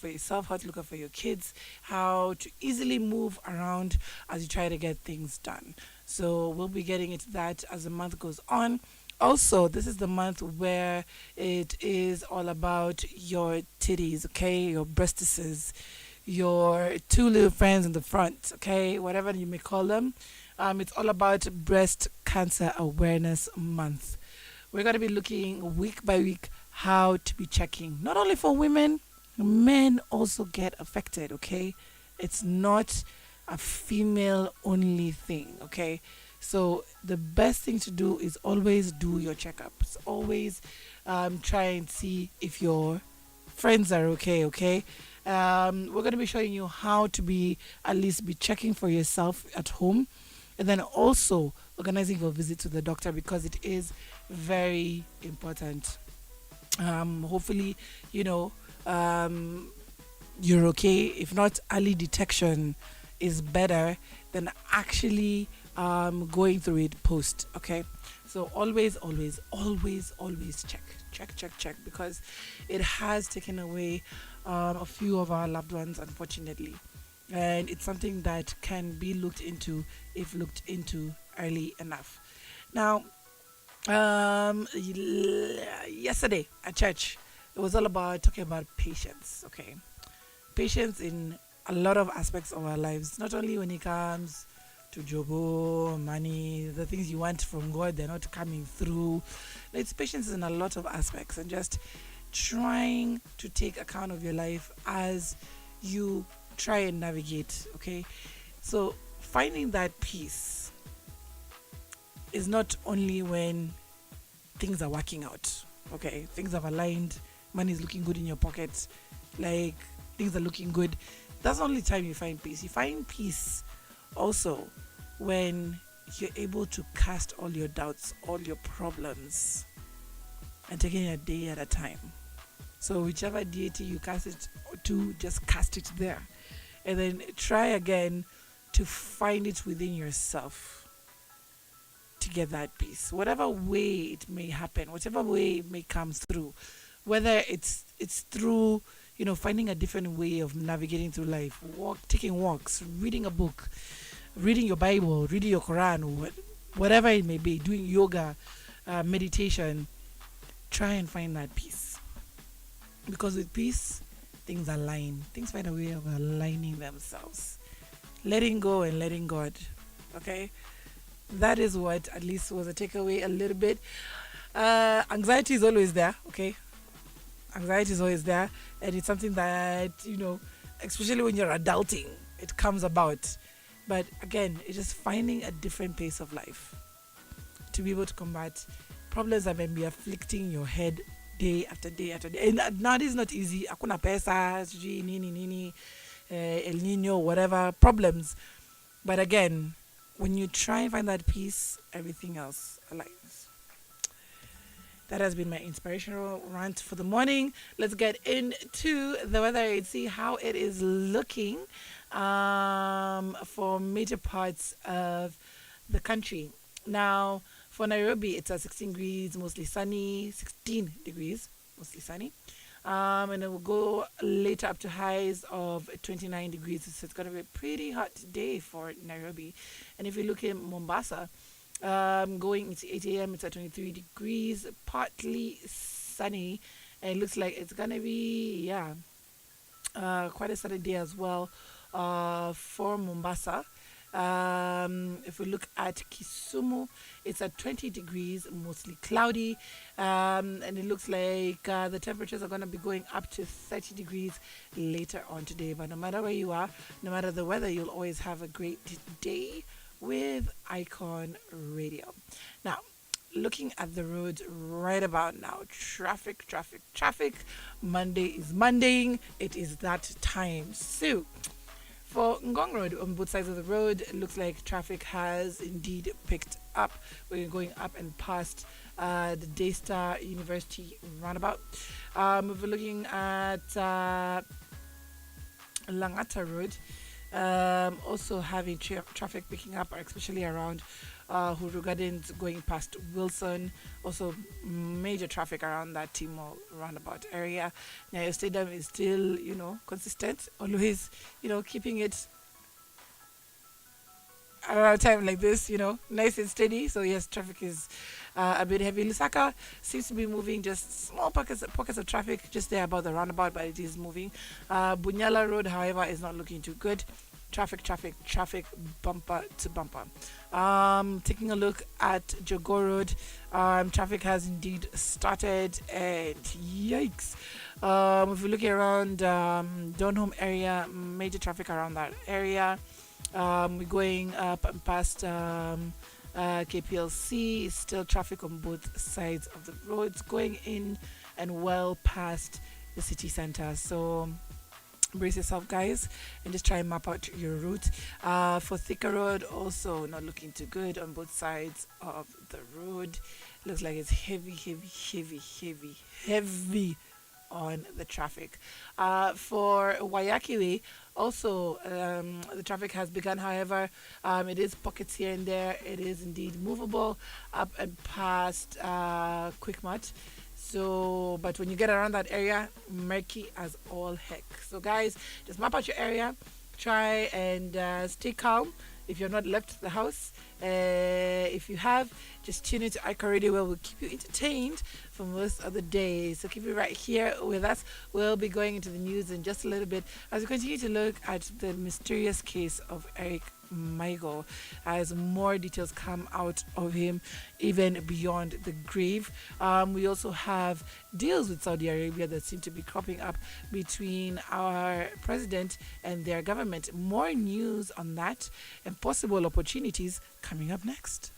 for yourself, how to look out for your kids, how to easily move around as you try to get things done. So we'll be getting into that as the month goes on. Also, this is the month where it is all about your titties, okay? Your breastises, your two little friends in the front, okay? Whatever you may call them. It's all about Breast Cancer Awareness Month. We're going to be looking week by week how to be checking. Not only for women, men also get affected, okay? It's not a female only thing, okay? So the best thing to do is always do your checkups. Always try and see if your friends are okay, okay? We're going to be showing you how to be at least be checking for yourself at home, and then also organizing your visit to the doctor because it is very important. Hopefully, you know, you're okay. If not, early detection is better than actually going through it post. Okay, so always check because it has taken away a few of our loved ones, unfortunately, and it's something that can be looked into if looked into early enough. Now, yesterday at church, it was all about talking about patience. Okay, patience in a lot of aspects of our lives, not only when it comes to jobo, money, the things you want from God, they're not coming through. It's patience in a lot of aspects, and just trying to take account of your life as you try and navigate. Okay, so finding that peace is not only when things are working out. Okay, things have aligned, money is looking good in your pocket, like things are looking good. That's the only time you find peace. You find peace also when you're able to cast all your doubts, all your problems, and taking it a day at a time. So whichever deity you cast it to, just cast it there. And then try again to find it within yourself to get that peace. Whatever way it may happen, whatever way it may come through, whether it's through, you know, finding a different way of navigating through life, taking walks, reading a book, reading your Bible, reading your Quran, whatever it may be, doing yoga, meditation, try and find that peace. Because with peace, things align. Things find a way of aligning themselves. Letting go and letting God. Okay? That is what at least was a takeaway a little bit. Anxiety is always there, okay? Anxiety is always there, and it's something that, you know, especially when you're adulting, it comes about. But again, it's just finding a different pace of life to be able to combat problems that may be afflicting your head day after day after day. And now this is not easy. Akuna pesa, sijui, nini, El Nino, whatever, problems. But again, when you try and find that peace, everything else aligns. That has been my inspirational rant for the morning. Let's get into the weather and see how it is looking for major parts of the country. Now, for Nairobi, it's at 16 degrees, mostly sunny. 16 degrees, mostly sunny. And it will go later up to highs of 29 degrees. So it's going to be a pretty hot day for Nairobi. And if you look at Mombasa, going into 8 a.m., it's at 23 degrees, partly sunny. And it looks like it's going to be, quite a sunny day as well for Mombasa. If we look at Kisumu, it's at 20 degrees, mostly cloudy, and it looks like the temperatures are going to be going up to 30 degrees later on today. But no matter where you are, no matter the weather, you'll always have a great day with Icon Radio. Now, looking at the roads right about now, traffic. Monday is Mondaying. It is that time. So, for Ngong Road, on both sides of the road, it looks like traffic has indeed picked up. We're going up and past the Daystar University roundabout. If we're looking at Langata Road, Also having traffic picking up, especially around Huru Gardens going past Wilson. Also major traffic around that Timor roundabout area. Nyayo Stadium is still, consistent, always, keeping it around a time like this, nice and steady. So yes, traffic is a bit heavy. Lusaka seems to be moving, just small pockets of traffic just there about the roundabout, but it is moving. Bunyala Road, however, is not looking too good. Traffic, bumper to bumper. Taking a look at Jogo Road, traffic has indeed started, and yikes. If you're looking around Donholm area, major traffic around that area. We're going up and past KPLC. Still traffic on both sides of the roads, going in and well past the city center. So brace yourself, guys, and just try and map out your route. For Thika Road, also not looking too good on both sides of the road. Looks like it's heavy on the traffic. For Wayaki Way, also the traffic has begun. However, it is pockets here and there. It is indeed movable up and past Quickmart. So, but when you get around that area, murky as all heck. So, guys, just map out your area. Try and stay calm. If you're not left the house, if you have, just tune into Ica Radio, where we'll keep you entertained for most of the day. So keep it right here with us. We'll be going into the news in just a little bit as we continue to look at the mysterious case of Eric Michael, as more details come out of him, even beyond the grave. We also have deals with Saudi Arabia that seem to be cropping up between our president and their government. More news on that and possible opportunities coming up next.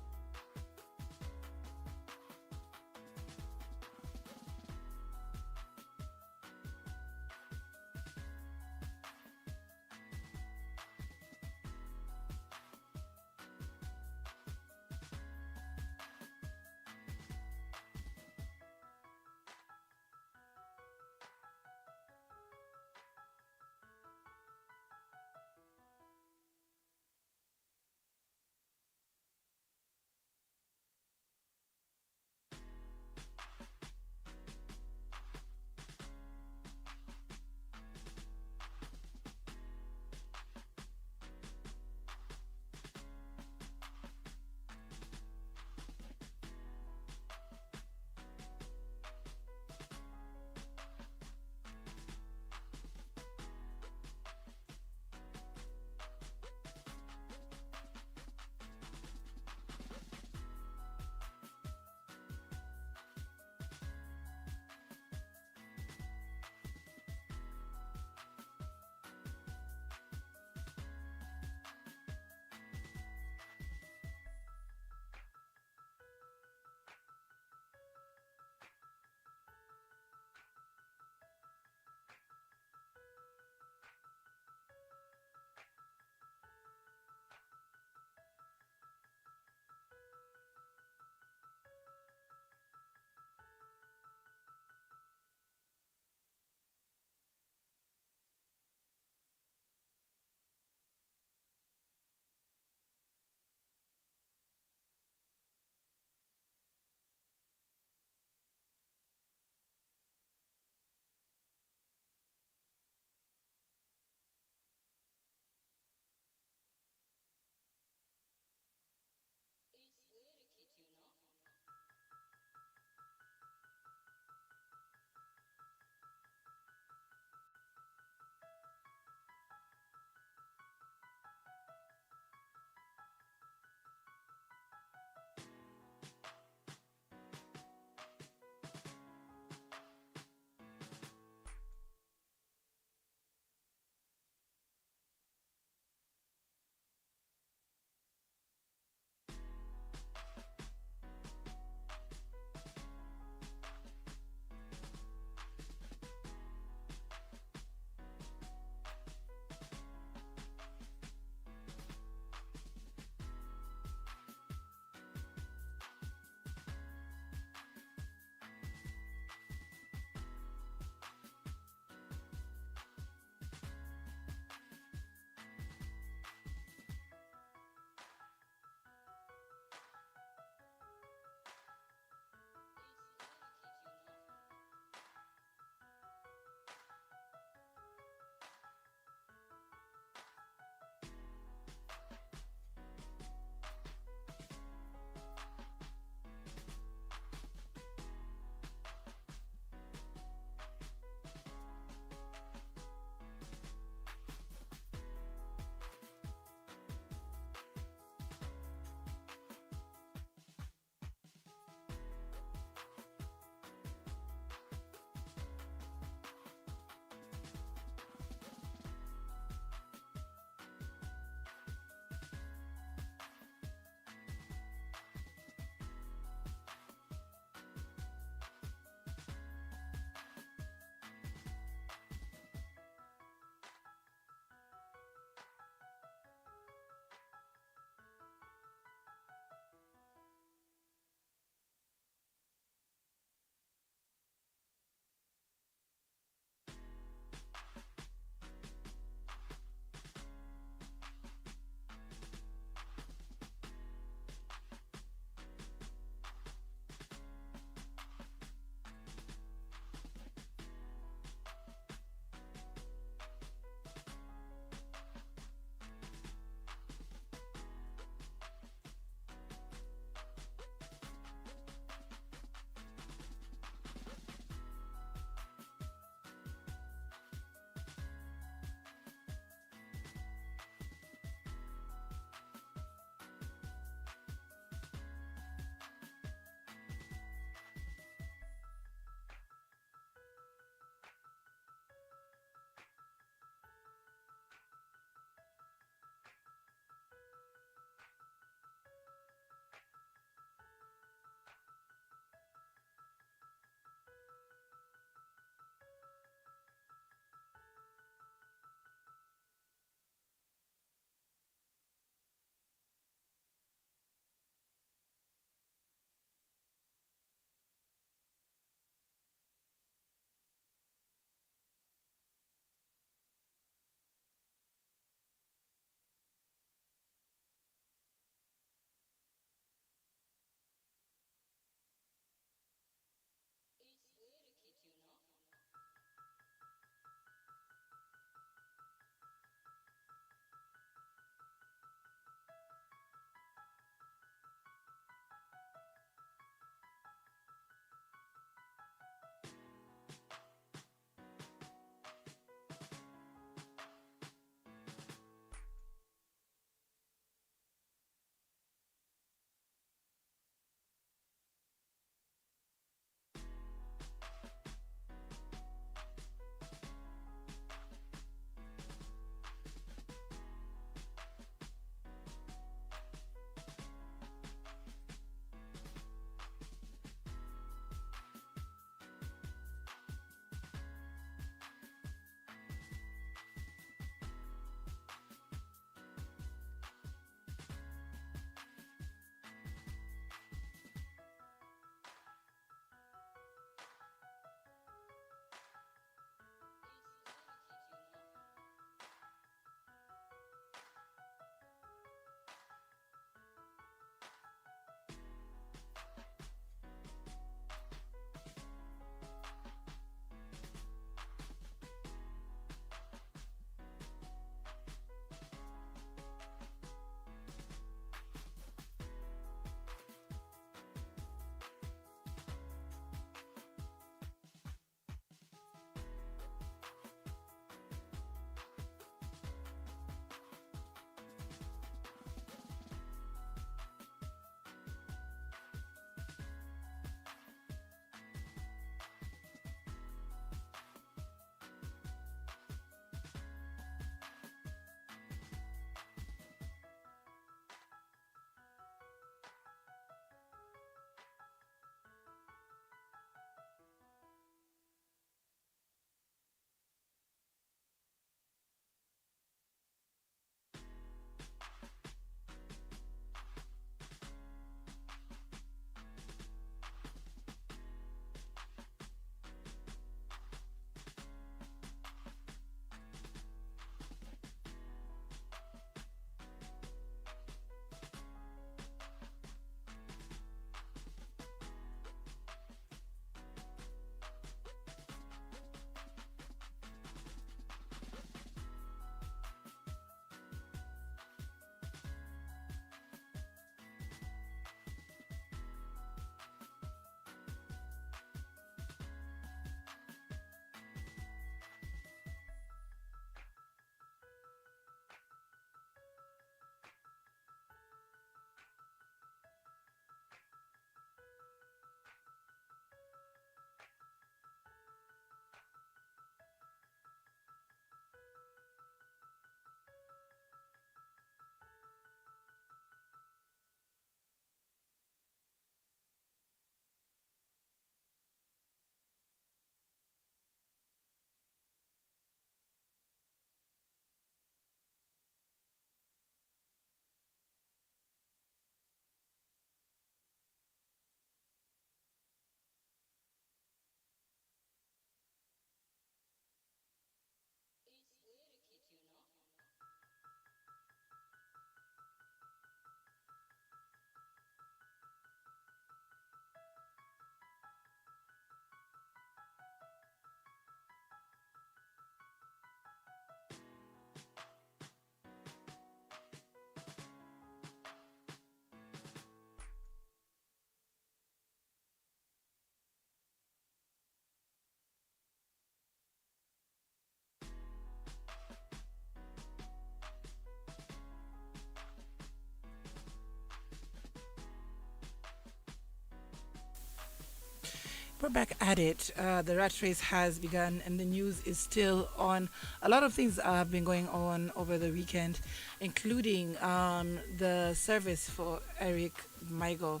We're back at it. The rat race has begun, and the news is still on. A lot of things have been going on over the weekend, including the service for Eric Michael.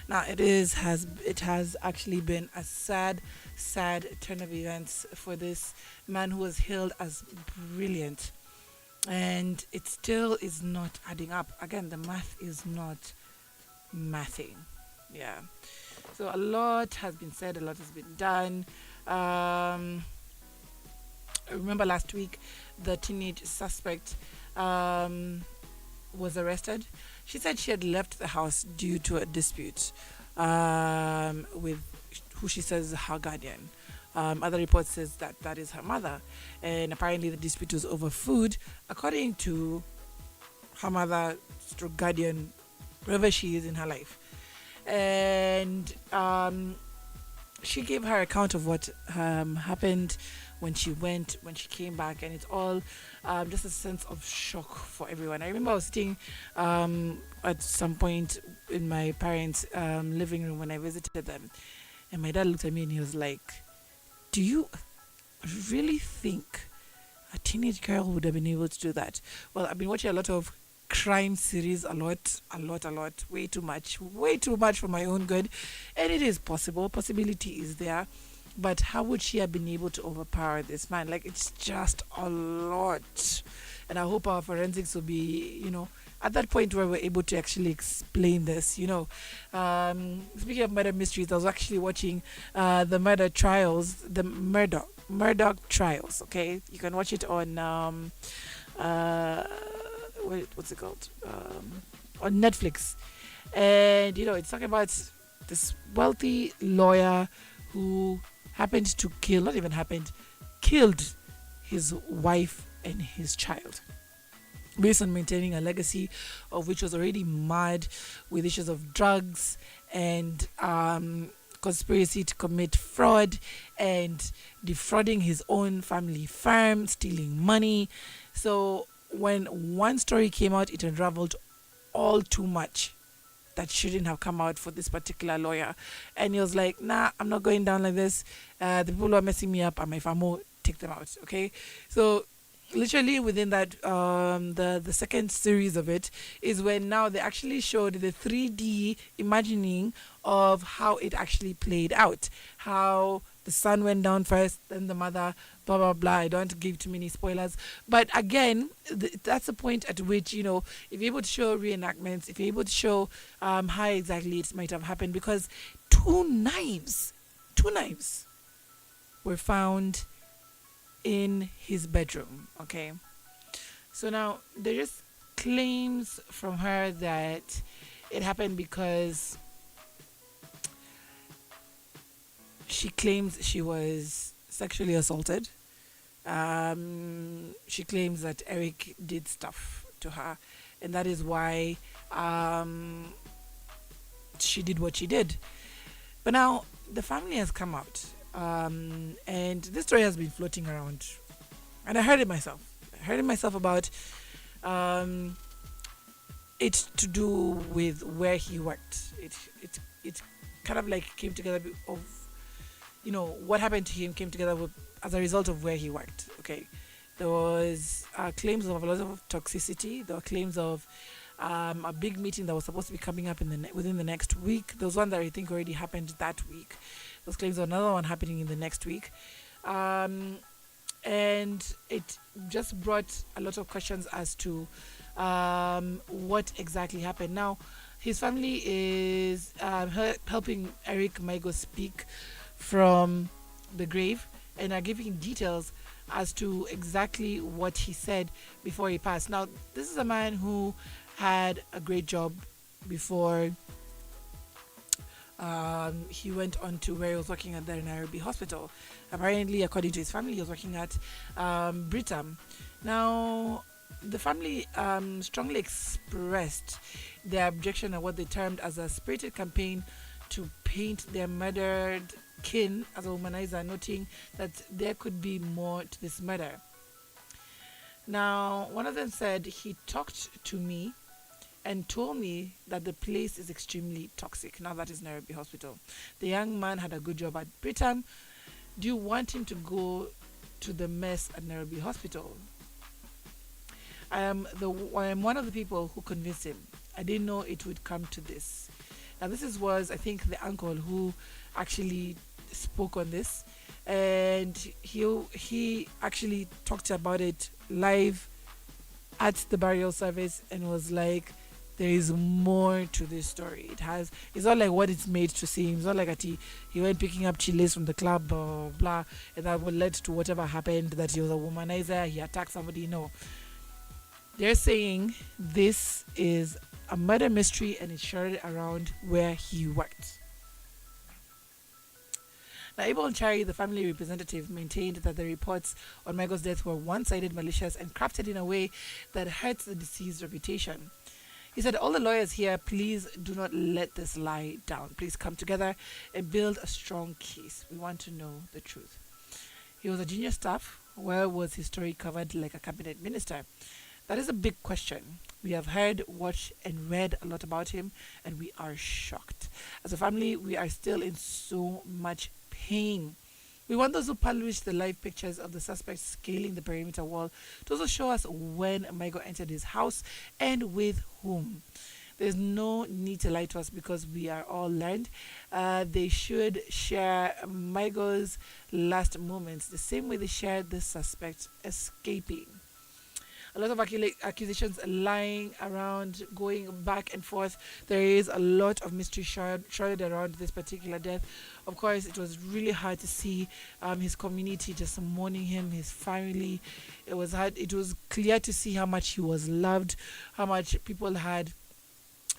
Now, it has actually been a sad turn of events for this man who was hailed as brilliant, and it still is not adding up. Again, the math is not mathing. Yeah. So a lot has been said, a lot has been done. Um, I remember last week the teenage suspect um, was arrested. She said she had left the house due to a dispute with who she says is her guardian. Other reports says that that is her mother, and apparently the dispute was over food, according to her mother, stroke guardian, wherever she is in her life. And she gave her account of what happened when she went, when she came back, and it's all just a sense of shock for everyone. I remember I was sitting at some point in my parents' living room when I visited them, and my dad looked at me and he was like, "Do you really think a teenage girl would have been able to do that?" Well, I've been watching a lot of crime series, a lot, way too much for my own good, and it is possible. Possibility is there, but how would she have been able to overpower this man? Like, it's just a lot, and I hope our forensics will be, at that point where we're able to actually explain this. Speaking of murder mysteries, I was actually watching the murder trials, the Murdoch trials. Okay, you can watch it on what's it called, on Netflix. And it's talking about this wealthy lawyer who happened to kill, not even happened, killed his wife and his child, based on maintaining a legacy of which was already marred with issues of drugs and conspiracy to commit fraud and defrauding his own family firm, stealing money. So when one story came out, it unraveled all too much that shouldn't have come out for this particular lawyer. And he was like, "Nah, I'm not going down like this. The people who are messing me up are my family, take them out." Okay. So literally within that, the second series of it is when now they actually showed the 3D imagining of how it actually played out, how the son went down first, then the mother, blah blah blah. I don't want to give too many spoilers, but again, that's the point at which, if you're able to show reenactments, if you're able to show how exactly it might have happened, because two knives were found in his bedroom. Okay, so now there is claims from her that it happened because she claims she was sexually assaulted. She claims that Eric did stuff to her, and that is why she did what she did. But now the family has come out, and this story has been floating around, and I heard it myself. About it to do with where he worked. It kind of like came together of what happened to him came together as a result of where he worked. Okay, there was claims of a lot of toxicity. There were claims of a big meeting that was supposed to be coming up within the next week. There was one that I think already happened that week. Those claims of another one happening in the next week, and it just brought a lot of questions as to what exactly happened. Now, his family is helping Eric Maigo speak from the grave and are giving details as to exactly what he said before he passed. Now, this is a man who had a great job before he went on to where he was working at the Nairobi hospital. Apparently, according to his family, he was working at Britam. Now, the family strongly expressed their objection at what they termed as a spirited campaign to paint their murdered kin as a womanizer, noting that there could be more to this murder. Now, one of them said, "He talked to me and told me that the place is extremely toxic. Now that is Nairobi Hospital. The young man had a good job at Britam. Do you want him to go to the mess at Nairobi Hospital? I am one of the people who convinced him. I didn't know it would come to this. Now this was I think the uncle who actually spoke on this, and he actually talked about it live at the burial service and was like, there is more to this story. It's not like what it's made to seem. It's not like he went picking up chiles from the club or blah, and that would led to whatever happened, that he was a womanizer, he attacked somebody. No. They're saying this is a murder mystery and it's shared around where he worked. Now, Abel Chari, the family representative, maintained that the reports on Michael's death were one-sided, malicious, and crafted in a way that hurts the deceased's reputation. He said, all the lawyers here, please do not let this lie down. Please come together and build a strong case. We want to know the truth. He was a junior staff. Where was his story covered like a cabinet minister? That is a big question. We have heard, watched, and read a lot about him, and we are shocked. As a family, we are still in so much pain. We want those who publish the live pictures of the suspect scaling the perimeter wall to also show us when Michael entered his house and with whom. There's no need to lie to us because we are all learned. They should share Michael's last moments the same way they shared the suspect escaping. A lot of accusations lying around, going back and forth. There is a lot of mystery shrouded around this particular death. Of course, it was really hard to see his community just mourning him, his family. It was hard. It was clear to see how much he was loved, how much people had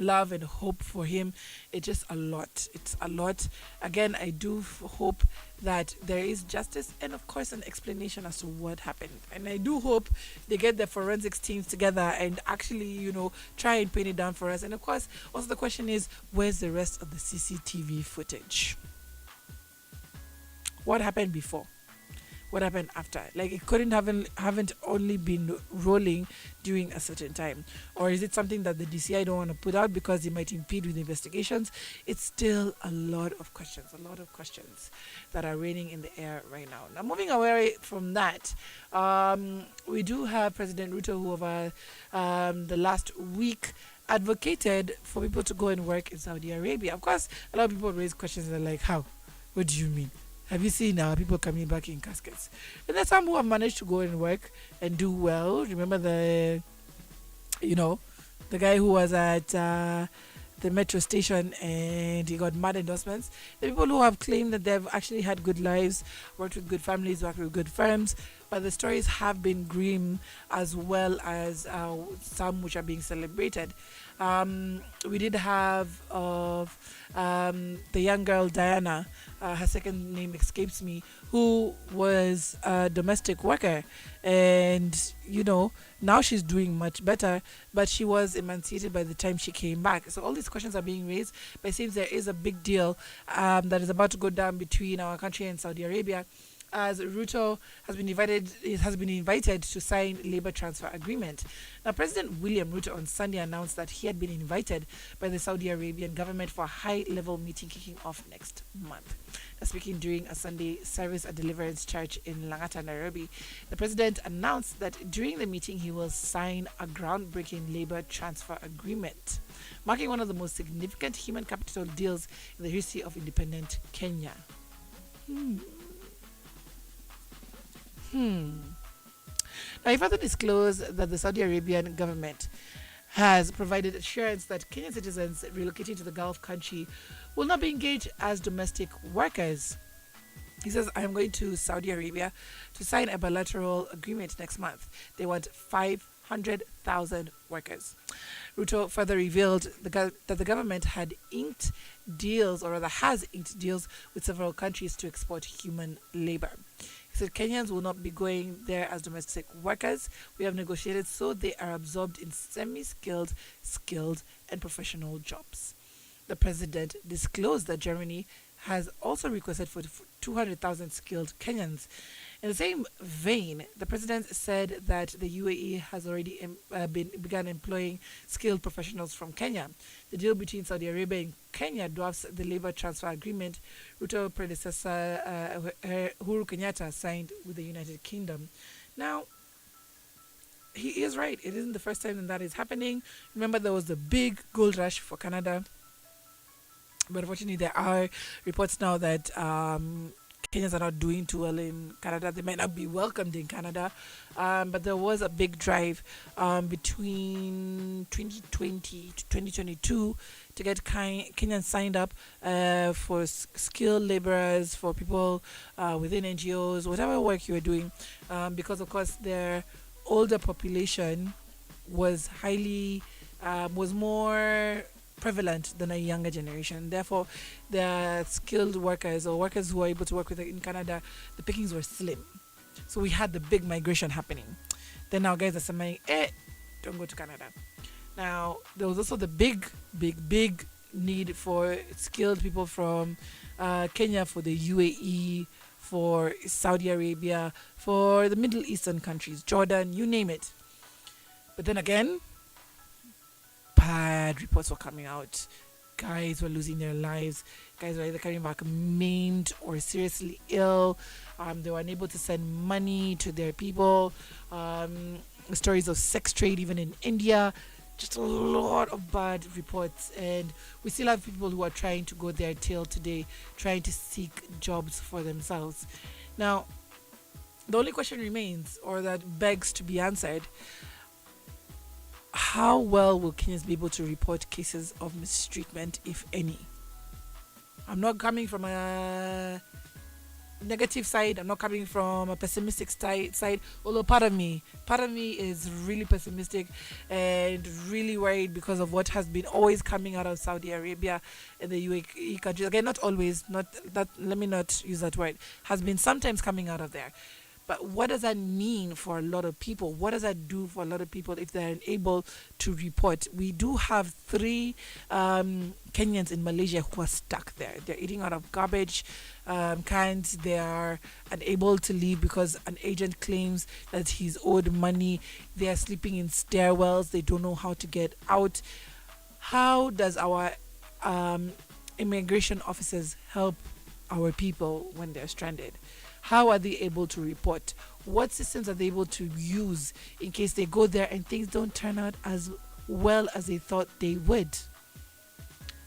love and hope for him. It's just a lot. It's a lot. Again, I do hope that there is justice and of course an explanation as to what happened, and I do hope they get the forensics teams together and actually try and pin it down for us. And of course also the question is, where's the rest of the CCTV footage? What happened before? What happened after? Like, it couldn't haven't only been rolling during a certain time, or is it something that the DCI don't want to put out because it might impede with investigations? It's still a lot of questions that are reigning in the air right now. Now, moving away from that, we do have President Ruto, who over the last week advocated for people to go and work in Saudi Arabia. Of course, a lot of people raise questions and they're like, how? What do you mean? Have you seen our people coming back in caskets? And there's some who have managed to go and work and do well. Remember the guy who was at the metro station and he got mad endorsements. The people who have claimed that they've actually had good lives, worked with good families, worked with good firms, but the stories have been grim, as well as some which are being celebrated. We did have the young girl Diana, her second name escapes me, who was a domestic worker, and now she's doing much better, but she was emancipated by the time she came back. So all these questions are being raised, but it seems there is a big deal that is about to go down between our country and Saudi Arabia, as Ruto has been invited to sign labor transfer agreement. Now, President William Ruto on Sunday announced that he had been invited by the Saudi Arabian government for a high-level meeting kicking off next month. Now, speaking during a Sunday service at Deliverance Church in Langata, Nairobi, the president announced that during the meeting he will sign a groundbreaking labor transfer agreement, marking one of the most significant human capital deals in the history of independent Kenya. Now, he further disclosed that the Saudi Arabian government has provided assurance that Kenyan citizens relocating to the Gulf country will not be engaged as domestic workers. He says, I am going to Saudi Arabia to sign a bilateral agreement next month. They want 500,000 workers. Ruto further revealed that the government had inked deals, or rather has inked deals with several countries to export human labor. He said Kenyans will not be going there as domestic workers. We have negotiated so they are absorbed in semi-skilled, skilled, and professional jobs. The president disclosed that Germany has also requested for 200,000 skilled Kenyans. In the same vein, the president said that the UAE has already begun employing skilled professionals from Kenya. The deal between Saudi Arabia and Kenya dwarfs the labor transfer agreement Ruto predecessor Uhuru Kenyatta signed with the United Kingdom. Now, he is right. It isn't the first time that is happening. Remember, there was the big gold rush for Canada, but unfortunately, there are reports now that Kenyans are not doing too well in Canada. They might not be welcomed in Canada, but there was a big drive between 2020 to 2022 to get Kenyans signed up for skilled laborers, for people within NGOs, whatever work you were doing, because of course their older population was more prevalent than a younger generation. Therefore, the skilled workers or workers who are able to work with it in Canada, the pickings were slim. So we had the big migration happening. Then now guys are saying, don't go to Canada. Now, there was also the big need for skilled people from Kenya, for the UAE, for Saudi Arabia, for the Middle Eastern countries, Jordan, you name it. But then again, bad reports were coming out. Guys were losing their lives. Guys were either coming back maimed or seriously ill. They were unable to send money to their people. Stories of sex trade, even in India. Just a lot of bad reports. And we still have people who are trying to go there till today, trying to seek jobs for themselves. Now, the only question remains, or that begs to be answered, how well will Kenyans be able to report cases of mistreatment, if any? I'm not coming from a negative side. I'm not coming from a pessimistic side. Although part of me is really pessimistic and really worried because of what has been always coming out of Saudi Arabia and the UAE countries. Again, not always. Not that. Let me not use that word. Has been sometimes coming out of there. But what does that mean for a lot of people? What does that do for a lot of people if they're unable to report? We do have 3 Kenyans in Malaysia who are stuck there. They're eating out of garbage cans. They are unable to leave because an agent claims that he's owed money. They are sleeping in stairwells. They don't know how to get out. How does our immigration officers help our people when they're stranded? How are they able to report? What systems are they able to use in case they go there and things don't turn out as well as they thought they would?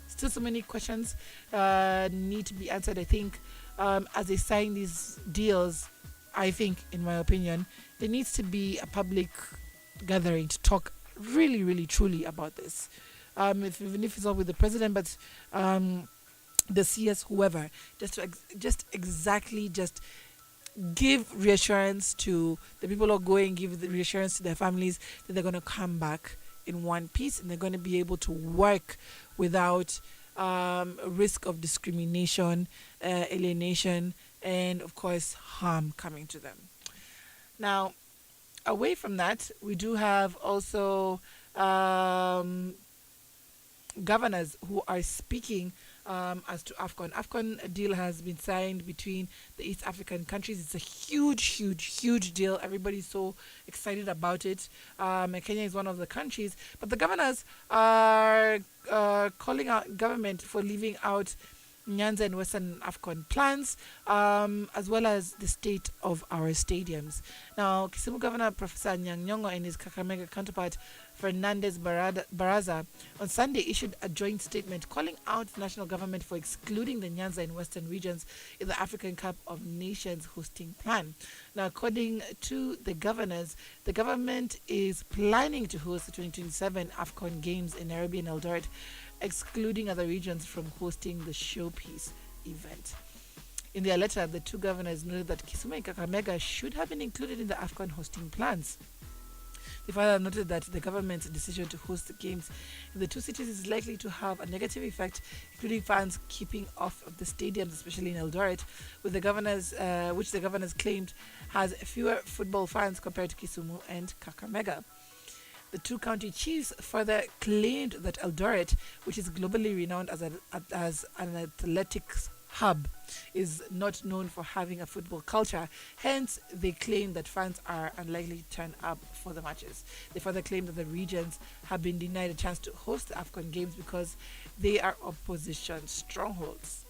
Still so many questions need to be answered. I think as they sign these deals, I think, in my opinion, there needs to be a public gathering to talk really, really, truly about this. Even if it's not with the president, but the CS, whoever, just give reassurance to the people who are going, give the reassurance to their families that they're going to come back in one piece and they're going to be able to work without risk of discrimination, alienation, and of course harm coming to them. Now, away from that, we do have also governors who are speaking as to AFCON. AFCON deal has been signed between the East African countries. It's a huge deal. Everybody's so excited about it. And Kenya is one of the countries. But the governors are calling out government for leaving out Nyanza and Western AFCON plans, as well as the state of our stadiums. Now, Kisumu Governor Professor Anyang' Nyong'o and his Kakamega counterpart Fernandez Baraza on Sunday issued a joint statement calling out the national government for excluding the Nyanza and Western regions in the African Cup of Nations hosting plan. Now, according to the governors, the government is planning to host the 2027 AFCON Games in Nairobi and Eldoret, excluding other regions from hosting the showpiece event. In their letter, the two governors noted that Kisumu and Kakamega should have been included in the AFCON hosting plans. They further noted that the government's decision to host the games in the two cities is likely to have a negative effect, including fans keeping off of the stadiums, especially in Eldoret, with the governors, which the governors claimed has fewer football fans compared to Kisumu and Kakamega. The two county chiefs further claimed that Eldoret, which is globally renowned as an athletics hub is not known for having a football culture. Hence, they claim that fans are unlikely to turn up for the matches. They further claim that the regions have been denied a chance to host the AFCON games because they are opposition strongholds.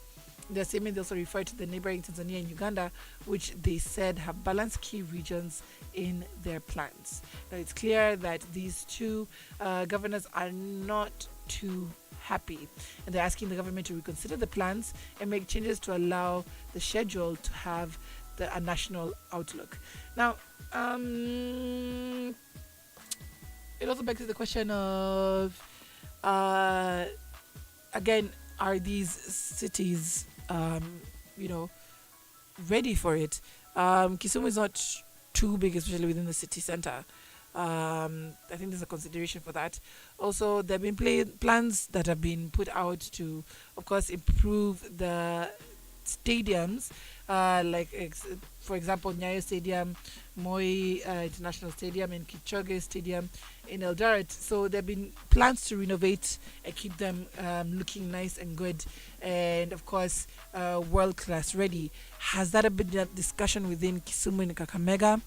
Their statement also referred to the neighboring Tanzania and Uganda, which they said have balanced key regions in their plans. Now, it's clear that these two governors are not too happy, and they're asking the government to reconsider the plans and make changes to allow the schedule to have a national outlook. Now, it also begs the question of, uh, again, are these cities, you know, ready for it? Kisumu is not too big, especially within the city center. I think there's a consideration for that. Also, there have been plans that have been put out to, of course, improve the stadiums, for example, Nyayo Stadium, Moi International Stadium, and Kichoge Stadium in Eldoret. So there have been plans to renovate and keep them looking nice and good, and of course, world class ready. Has that been a discussion within Kisumu and Kakamega?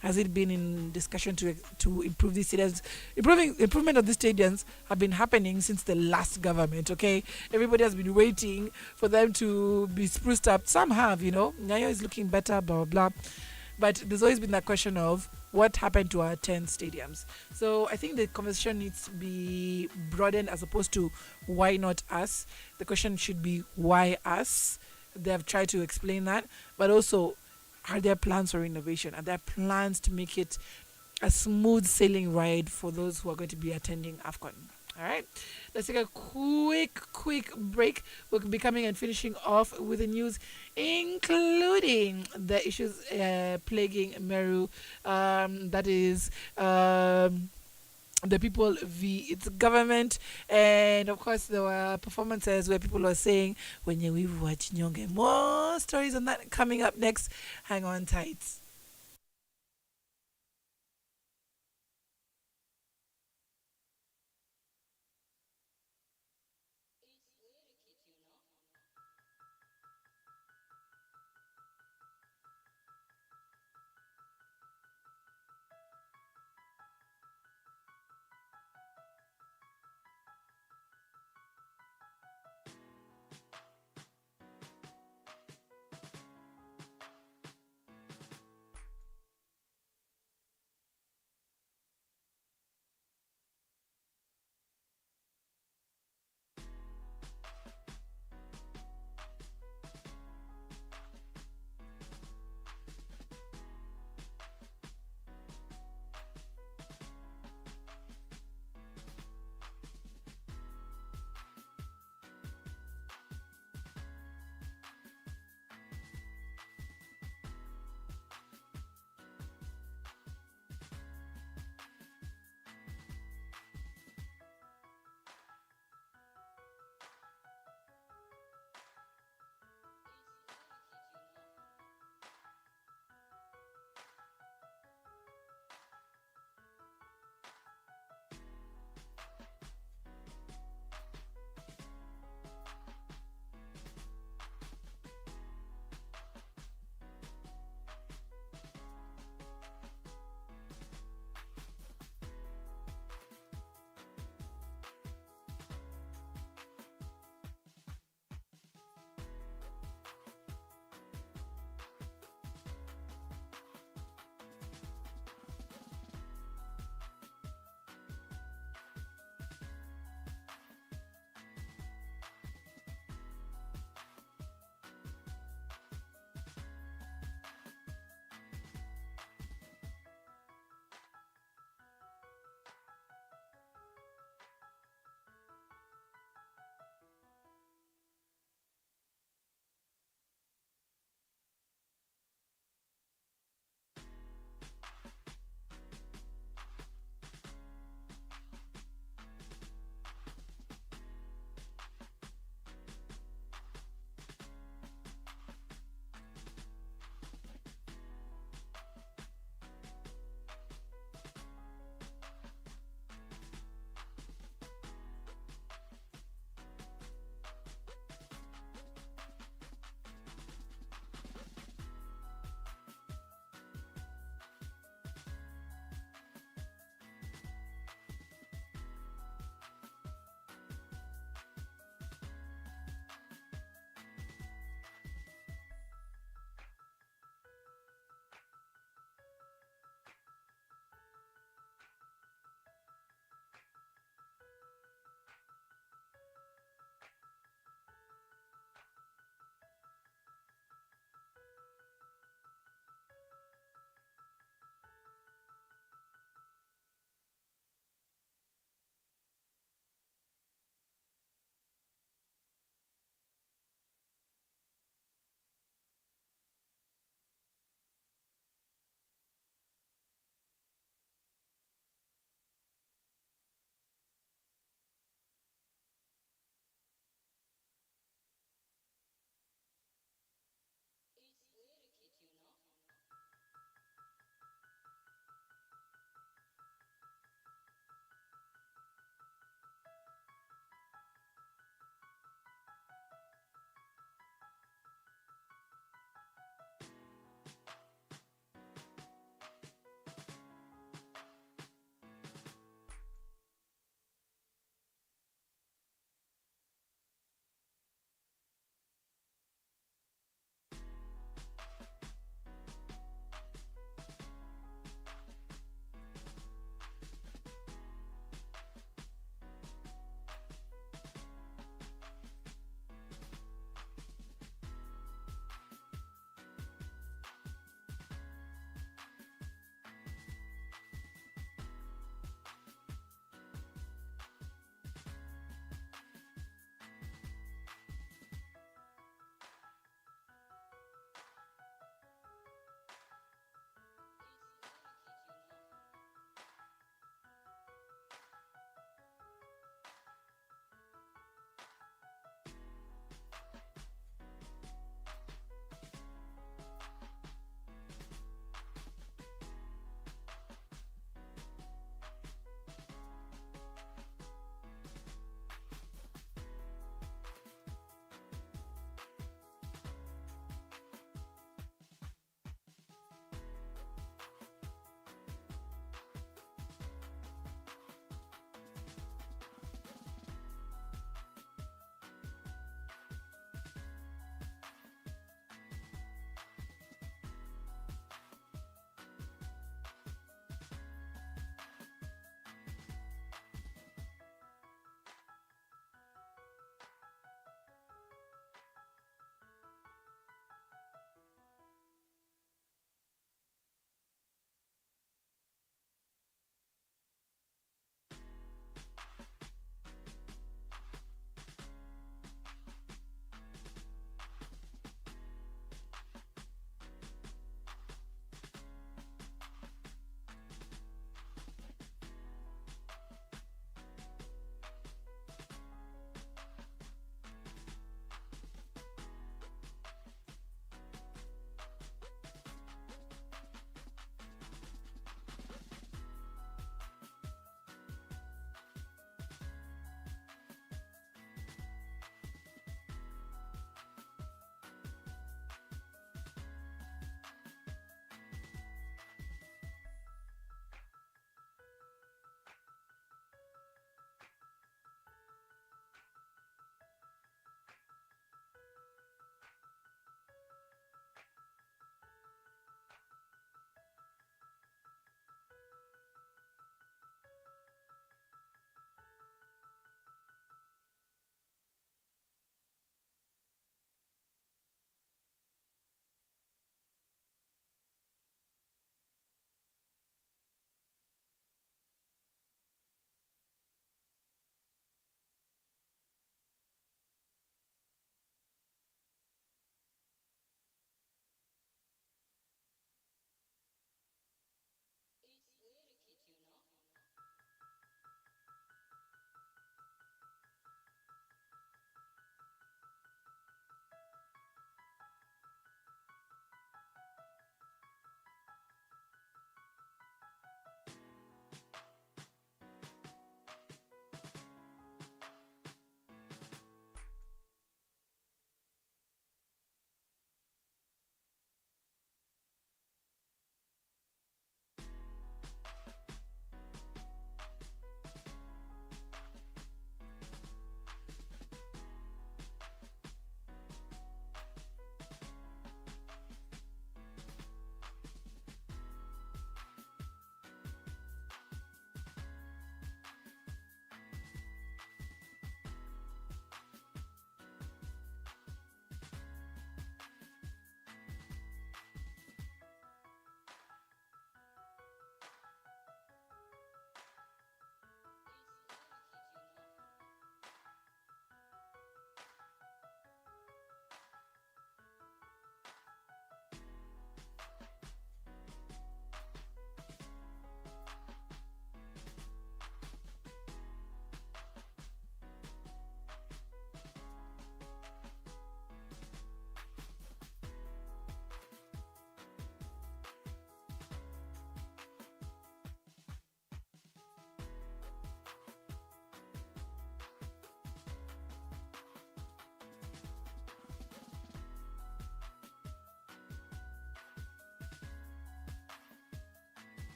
Has it been in discussion to improve these stadiums? Improvement of these stadiums have been happening since the last government. Okay, everybody has been waiting for them to be spruced up. Some have, Nyayo is looking better, blah blah blah. But there's always been that question of what happened to our 10 stadiums. So I think the conversation needs to be broadened as opposed to why not us. The question should be why us. They have tried to explain that, but also, are there plans for innovation? Are there plans to make it a smooth sailing ride for those who are going to be attending AFCON? All right, let's take a quick break. We'll be coming and finishing off with the news, including the issues plaguing Meru. That is. The people v its government, and of course there were performances where people were saying when you watch Nyonge. More stories on that coming up next. Hang on tight.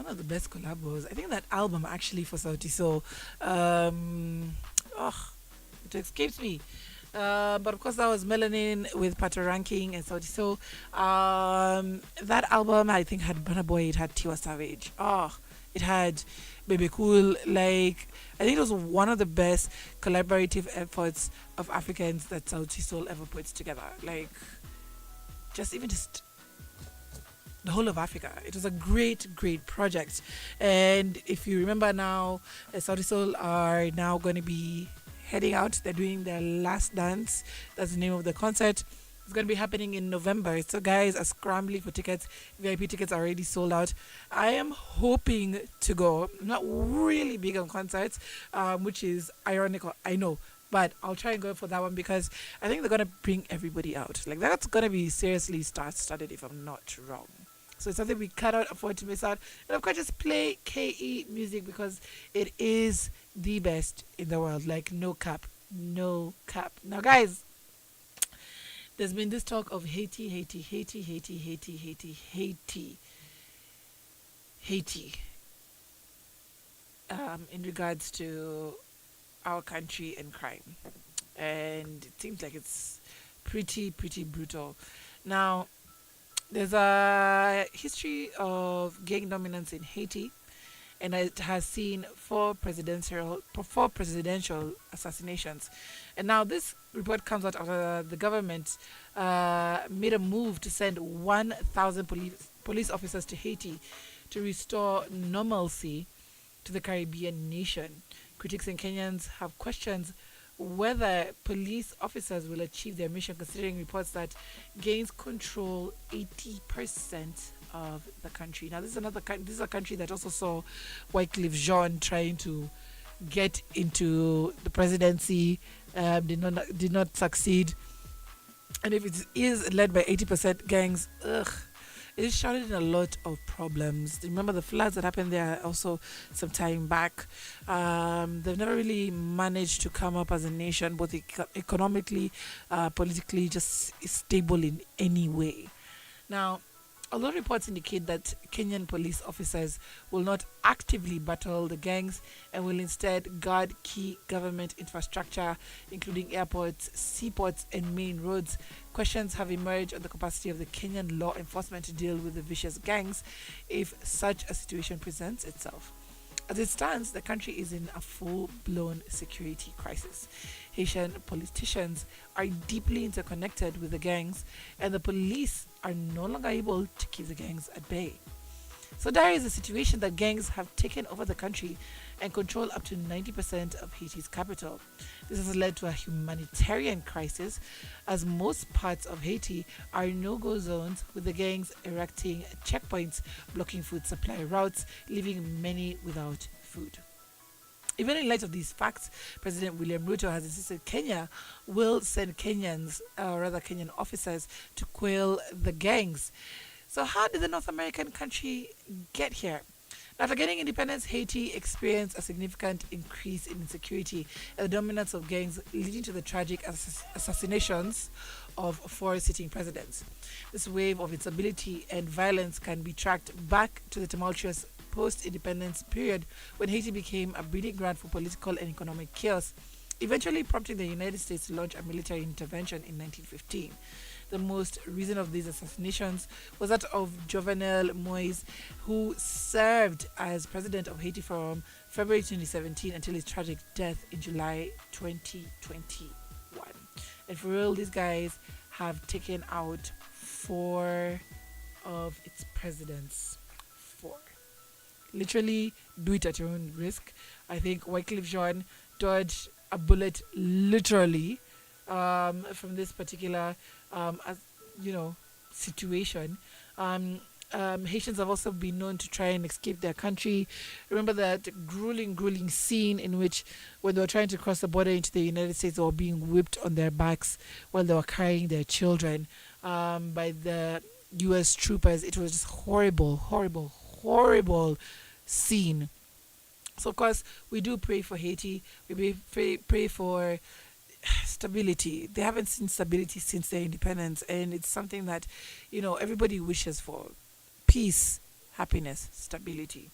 one of the best collabos. I think that album actually for Sauti Soul. Um, oh, it escapes me. But of course, that was Melanin with Pato Ranking and Sauti Soul. That album, I think, had Burna Boy, it had Tiwa Savage. Oh, it had Baby Cool. Like, I think it was one of the best collaborative efforts of Africans that Sauti Soul ever put together. Like, just the whole of Africa. It was a great, great project. And if you remember now, Saudi Soul are now going to be heading out. They're doing their last dance. That's the name of the concert. It's going to be happening in November. So guys are scrambling for tickets. VIP tickets are already sold out. I am hoping to go. I'm not really big on concerts, which is ironical, I know. But I'll try and go for that one because I think they're going to bring everybody out. Like, that's going to be seriously star-studded if I'm not wrong. So it's something we cannot afford to miss out. And of course, just play KE music because it is the best in the world. Like, no cap. No cap. Now, guys, there's been this talk of Haiti, in regards to our country and crime. And it seems like it's pretty brutal. Now, there's a history of gang dominance in Haiti, and it has seen four presidential assassinations. And now this report comes out after the government made a move to send 1,000 police officers to Haiti to restore normalcy to the Caribbean nation. Critics and Kenyans have questions whether police officers will achieve their mission, considering reports that gangs control 80% of the country. Now, this is a country that also saw Wycliffe Jean trying to get into the presidency, did not succeed. And if it is led by 80% gangs, it shrouded in a lot of problems. Remember the floods that happened there also some time back. They've never really managed to come up as a nation, both economically, politically, just stable in any way. Now, although reports indicate that Kenyan police officers will not actively battle the gangs and will instead guard key government infrastructure, including airports, seaports, and main roads, questions have emerged on the capacity of the Kenyan law enforcement to deal with the vicious gangs if such a situation presents itself. As it stands, the country is in a full-blown security crisis. Haitian politicians are deeply interconnected with the gangs, and the police are no longer able to keep the gangs at bay. So there is a situation that gangs have taken over the country and control up to 90% of Haiti's capital. This has led to a humanitarian crisis, as most parts of Haiti are no-go zones, with the gangs erecting checkpoints, blocking food supply routes, leaving many without food. Even in light of these facts, President William Ruto has insisted Kenya will send Kenyan officers to quell the gangs. So how did the North American country get here? After getting independence, Haiti experienced a significant increase in insecurity and the dominance of gangs, leading to the tragic assassinations of four sitting presidents. This wave of instability and violence can be tracked back to the tumultuous post-independence period when Haiti became a breeding ground for political and economic chaos, eventually prompting the United States to launch a military intervention in 1915. The most recent of these assassinations was that of Jovenel Moise, who served as president of Haiti from February 2017 until his tragic death in July 2021. And for real, these guys have taken out four of its presidents. Four. Literally, do it at your own risk. I think Wycliffe Jean dodged a bullet literally from this particular situation. Haitians have also been known to try and escape their country. Remember that grueling scene in which, when they were trying to cross the border into the United States, they were being whipped on their backs while they were carrying their children by the U.S. troopers. It was just horrible scene. So, of course, we do pray for Haiti. We pray for stability. They haven't seen stability since their independence, and it's something that everybody wishes for. Peace happiness, stability.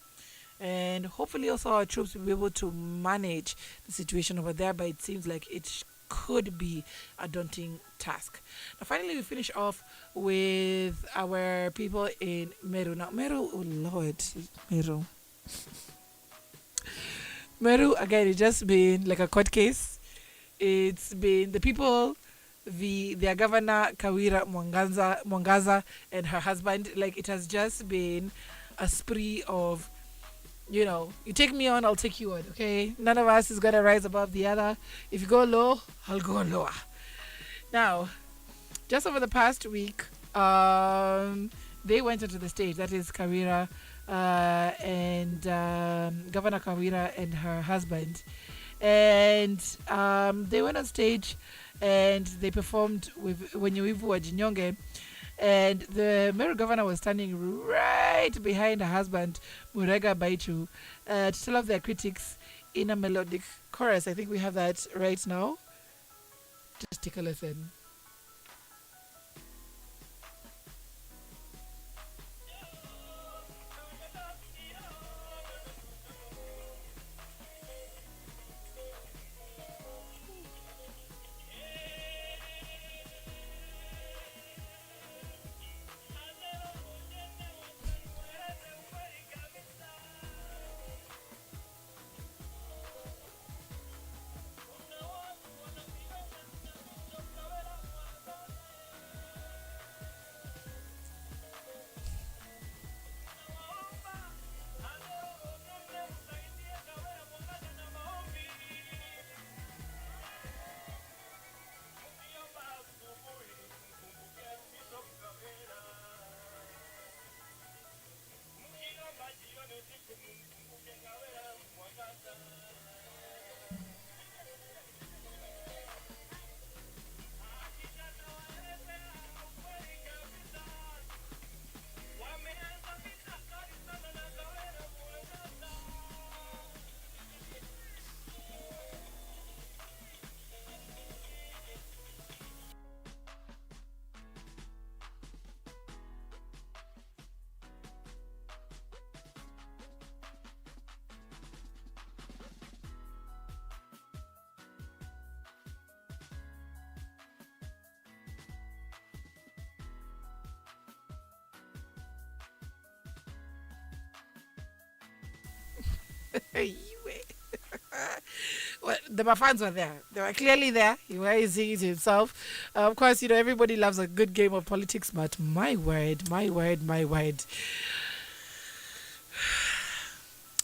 And hopefully also our troops will be able to manage the situation over there, but it seems like could be a daunting task. Now finally we finish off with our people in Meru. Now Meru, oh Lord, Meru. Meru again, it's just been like a court case. It's been the people, their governor Kawira Mwangaza and her husband. Like it has just been a spree of, you take me on, I'll take you on. Okay, none of us is gonna rise above the other. If you go low, I'll go lower. Now, just over the past week, they went into the stage. That is Kawira and Governor Kawira and her husband, and they went on stage and they performed with Wenyewivu wa Jinyonge, and the Meru governor was standing right behind her husband Murega Baichu to tell off their critics in a melodic chorus. I think we have that right now. Just take a listen. Well, the fans were there. They were clearly there. He was singing to himself. Of course, everybody loves a good game of politics, but my word, my word, my word.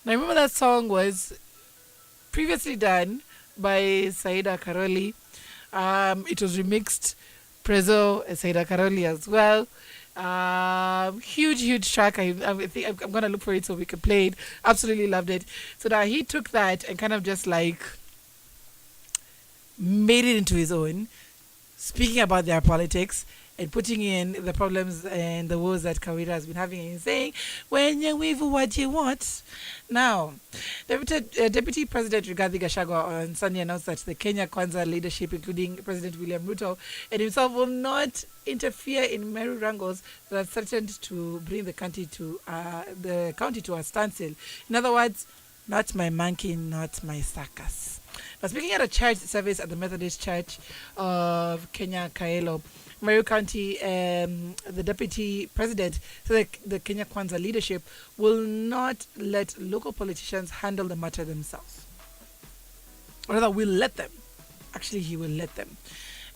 Now, I remember that song was previously done by Saida Karoli. It was remixed, Prezzo and Saida Karoli as well. Huge track. I think I'm gonna look for it so we can play it. Absolutely loved it. So that he took that and kind of just like made it into his own, speaking about their politics and putting in the problems and the woes that Kawira has been having, and saying, when you weave what you want. Now, Deputy President Rigathi Gachagua on Sunday announced that the Kenya Kwanza leadership, including President William Ruto and himself, will not interfere in Meru wrangles that have threatened to bring the county to a standstill. In other words, not my monkey, not my circus. Now, speaking at a church service at the Methodist Church of Kenya, Kaelo, Meru County, the deputy president said the Kenya Kwanza leadership will not let local politicians handle the matter themselves. Or rather, will let them. Actually, he will let them.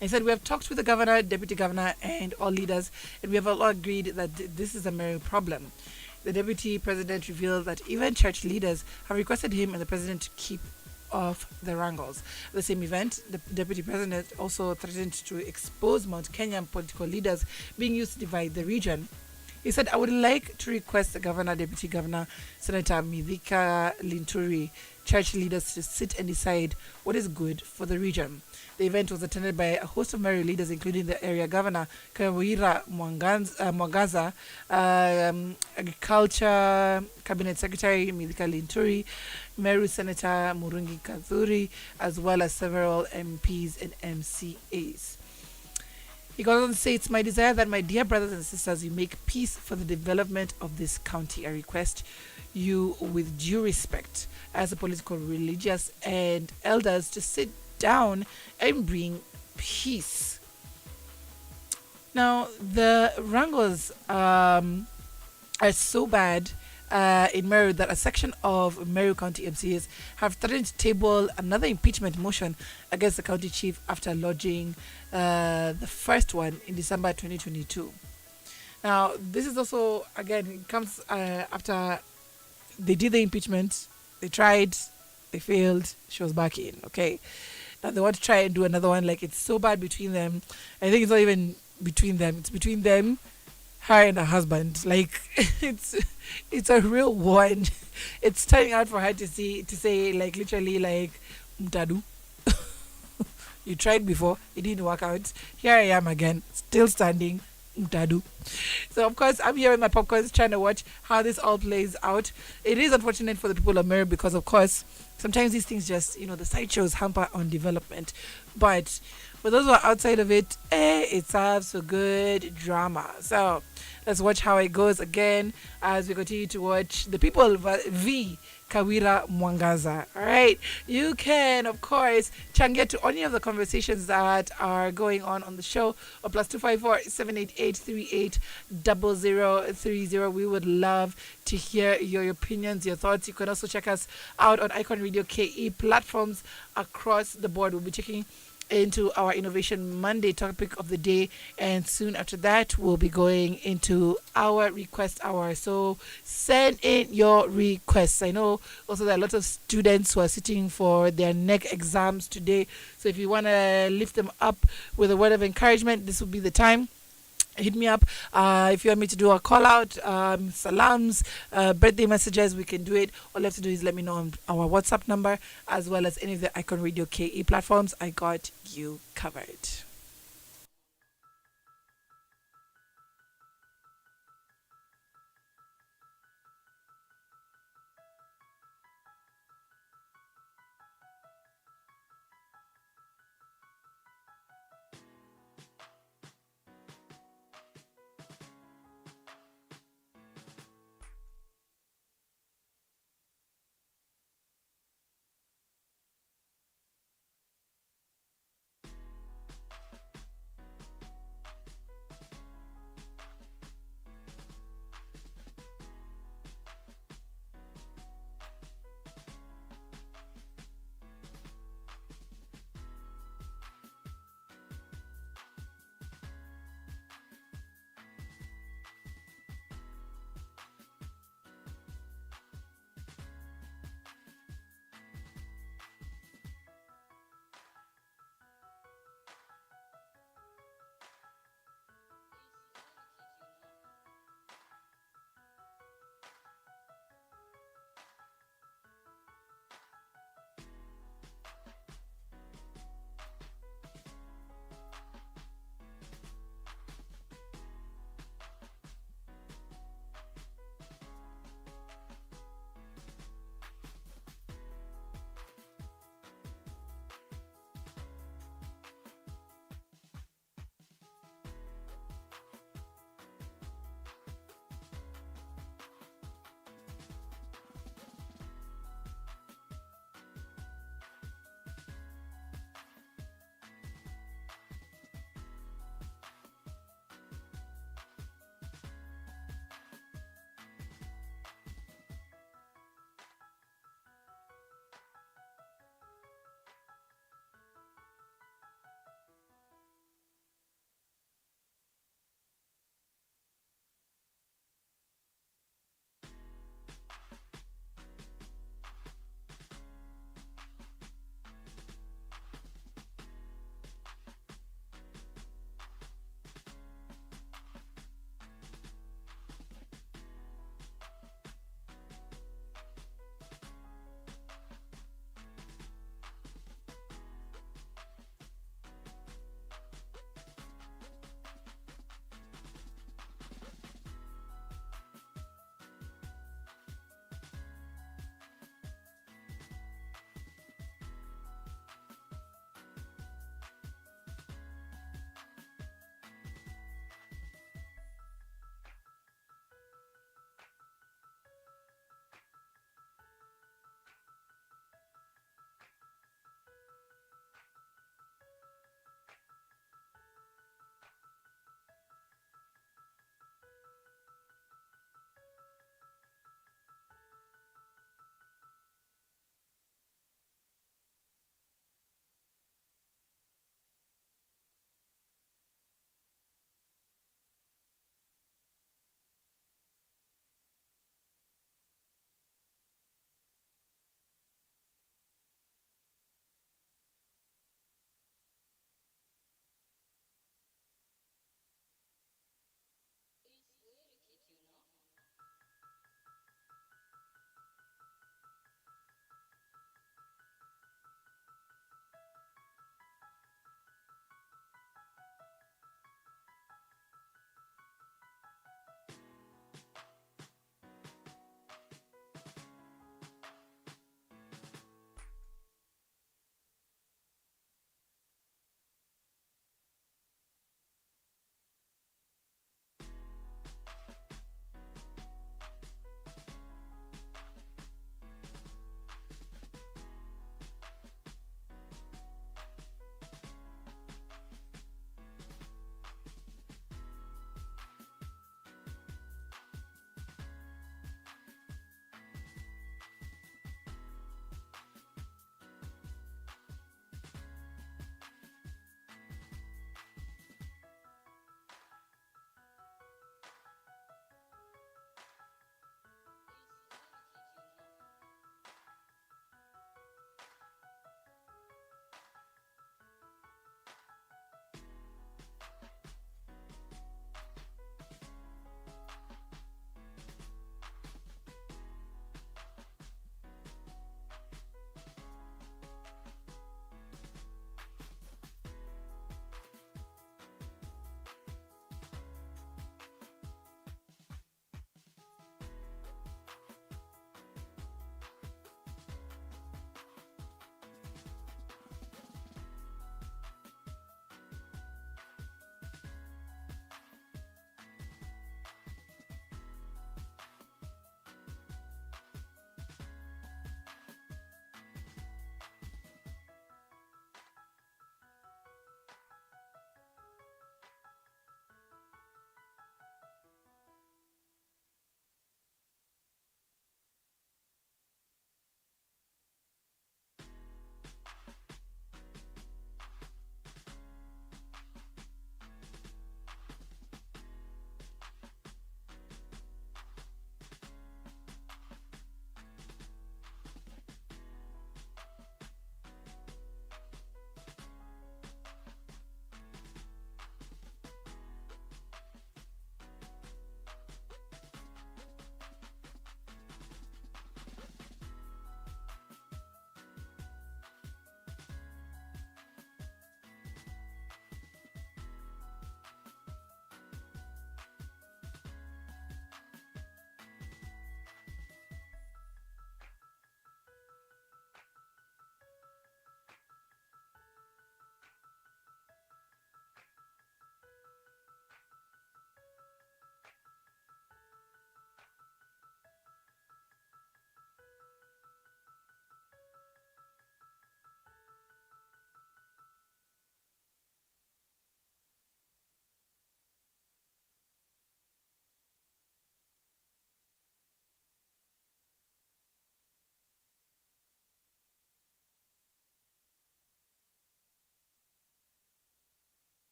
And he said, we have talked with the governor, deputy governor, and all leaders, and we have all agreed that this is a Meru problem. The deputy president revealed that even church leaders have requested him and the president to keep off the wrangles. At the same event, the deputy president also threatened to expose Mount Kenyan political leaders being used to divide the region. He said, I would like to request the governor, deputy governor, Senator Mithika Linturi, church leaders to sit and decide what is good for the region. The event was attended by a host of Meru leaders, including the area governor, Kawira Mwangaza, Agriculture Cabinet Secretary Mithika Linturi, Meru Senator Murungi Kadhuri, as well as several MPs and MCAs. He goes on to say, "It's my desire that my dear brothers and sisters, you make peace for the development of this county. I request you, with due respect, as a political, religious, and elders, to sit down and bring peace." Now, the wrangles are so bad in Meru that a section of Meru County MCAs have threatened to table another impeachment motion against the county chief after lodging the first one in December 2022. Now, this is also, again, it comes after they did the impeachment, they tried, they failed, she was back in, okay? Now they want to try and do another one. Like, it's so bad between them. I think it's not even between them, it's between them, her and her husband. Like, it's it's a real war, and it's turning out for her to say, like, literally, like, mtadu. You tried before, it didn't work out. Here I am again, still standing. Mtadu. So of course I'm here with my popcorns trying to watch how this all plays out. It is unfortunate for the people of Mary because of course sometimes these things just, the sideshows hamper on development. But for those who are outside of it, it serves for good drama. So let's watch how it goes again as we continue to watch the people v Kawira Mwangaza. All right. You can, of course, change to any of the conversations that are going on the show, or +254 788 38 0030. We would love to hear your opinions, your thoughts. You can also check us out on Icon Radio KE platforms across the board. We'll be checking into our Innovation Monday topic of the day, and soon after that we'll be going into our request hour. So send in your requests. I know also there are a lot of students who are sitting for their neck exams today, so if you want to lift them up with a word of encouragement, this will be the time. Hit me up if you want me to do a call out, salams, birthday messages. We can do it. All you have to do is let me know on our WhatsApp number, as well as any of the Icon Radio KE platforms. I got you covered.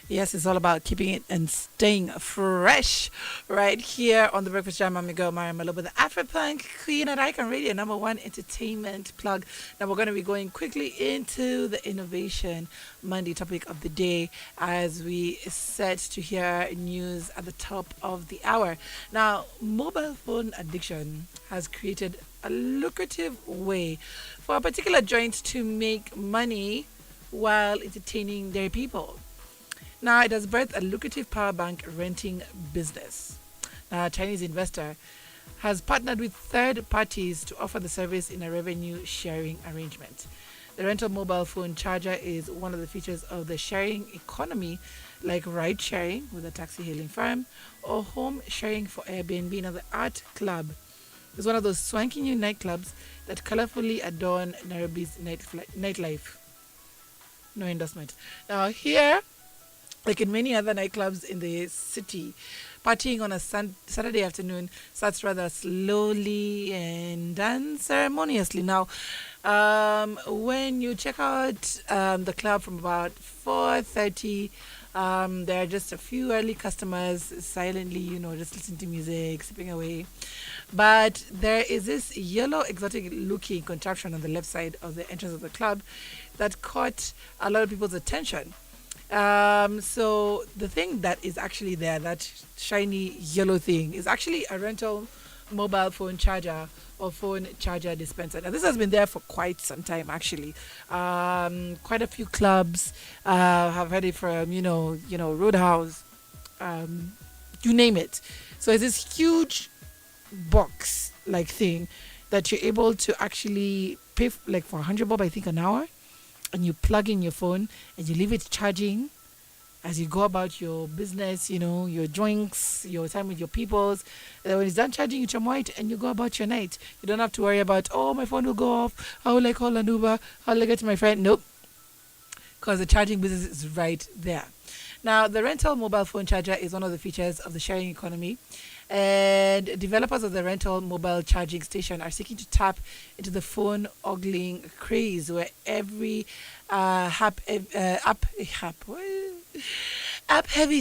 Yes, it's all about keeping it and staying fresh right here on the Breakfast Jam. I'm your girl, Myra Maloba, the Afropunk Queen at Icon Radio, number one entertainment plug. Now, we're going to be going quickly into the Innovation Monday topic of the day as we set to hear news at the top of the hour. Now, mobile phone addiction has created a lucrative way for a particular joint to make money while entertaining their people. Now, it has birthed a lucrative power bank renting business. Now, a Chinese investor has partnered with third parties to offer the service in a revenue sharing arrangement. The rental mobile phone charger is one of the features of the sharing economy, like ride sharing with a taxi hailing firm or home sharing for Airbnb. Now, the Art Club is one of those swanky new nightclubs that colorfully adorn Nairobi's nightlife. No endorsement. Now, here, like in many other nightclubs in the city, partying on a Saturday afternoon starts rather slowly and unceremoniously. Now, when you check out the club from about 4:30, there are just a few early customers silently, just listening to music, sipping away. But there is this yellow exotic looking contraption on the left side of the entrance of the club that caught a lot of people's attention. So the thing that is actually there, that shiny yellow thing, is actually a rental mobile phone charger or phone charger dispenser. Now, this has been there for quite some time, actually. Quite a few clubs have had it from, Roadhouse, you name it. So it's this huge box-like thing that you're able to actually pay like for 100 bob, I think, an hour, and you plug in your phone and you leave it charging as you go about your business, your drinks, your time with your peoples. And then when it's done charging, you chamoy and you go about your night. You don't have to worry about, oh, my phone will go off. How will I call an Uber? How will I get to my friend? Nope. Because the charging business is right there. Now, the rental mobile phone charger is one of the features of the sharing economy. And developers of the rental mobile charging station are seeking to tap into the phone ogling craze where every app heavy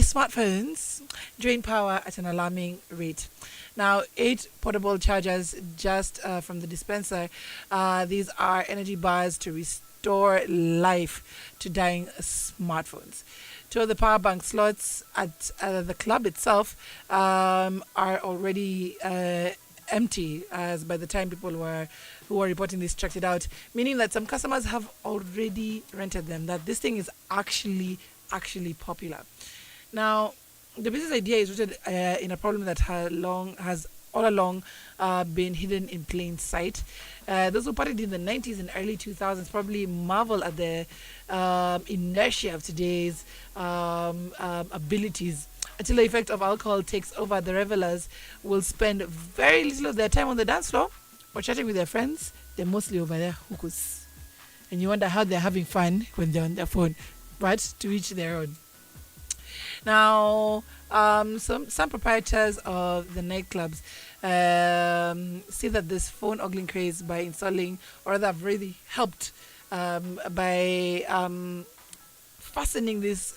smartphones drain power at an alarming rate. Now, 8 portable chargers just from the dispenser. These are energy bars to restore life to dying smartphones. 2 of the power bank slots at the club itself are already empty, as by the time people who are reporting this checked it out, meaning that some customers have already rented them, that this thing is actually popular. Now, the business idea is rooted in a problem that has all along been hidden in plain sight. Those who partied in the 90s and early 2000s probably marvel at the inertia of today's abilities. Until the effect of alcohol takes over, the revelers will spend very little of their time on the dance floor or chatting with their friends. They're mostly over there hookers. And you wonder how they're having fun when they're on their phone, but to each their own. Now, some proprietors of the nightclubs see that this phone ogling craze by installing, or rather have really helped by fastening this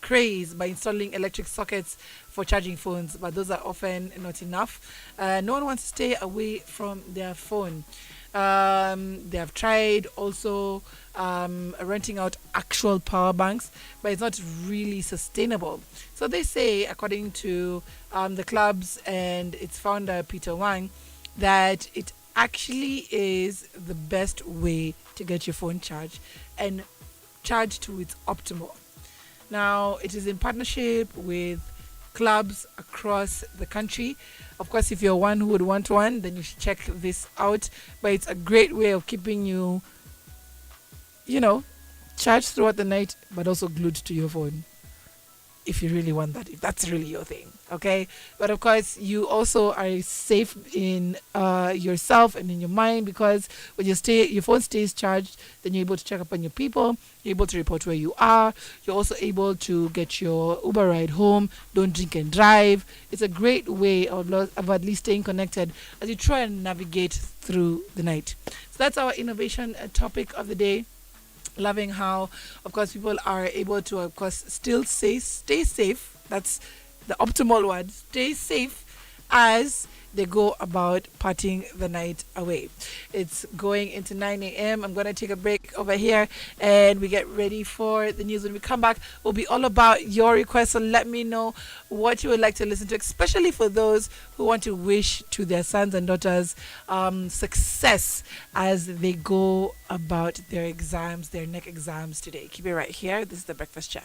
craze by installing electric sockets for charging phones, but those are often not enough. No one wants to stay away from their phone. They have tried also renting out actual power banks, but it's not really sustainable. So they say, according to the clubs and its founder Peter Wang, that it actually is the best way to get your phone charged and charged to its optimal. Now, it is in partnership with clubs across the country. Of course, if you're one who would want one, then you should check this out. But it's a great way of keeping you, charged throughout the night, but also glued to your phone. If you really want that, if that's really your thing, okay? But of course, you also are safe in yourself and in your mind, because when your phone stays charged, then you're able to check up on your people, you're able to report where you are, you're also able to get your Uber ride home, don't drink and drive. It's a great way of at least staying connected as you try and navigate through the night. So that's our innovation topic of the day. Loving how, of course, people are able to, of course, still stay safe. That's the optimal word. Stay safe as they go about partying the night away. It's going into 9 a.m. I'm going to take a break over here and we get ready for the news. When we come back, we'll be all about your requests. So let me know what you would like to listen to, especially for those who want to wish to their sons and daughters success as they go about their exams, their neck exams today. Keep it right here. This is the Breakfast Jam.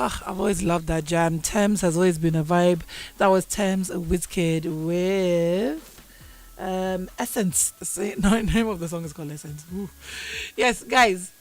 Ah, I've always loved that jam. Thames has always been a vibe. That was Thames Wizkid with Essence. The name of the song is called Essence. Ooh. Yes, guys,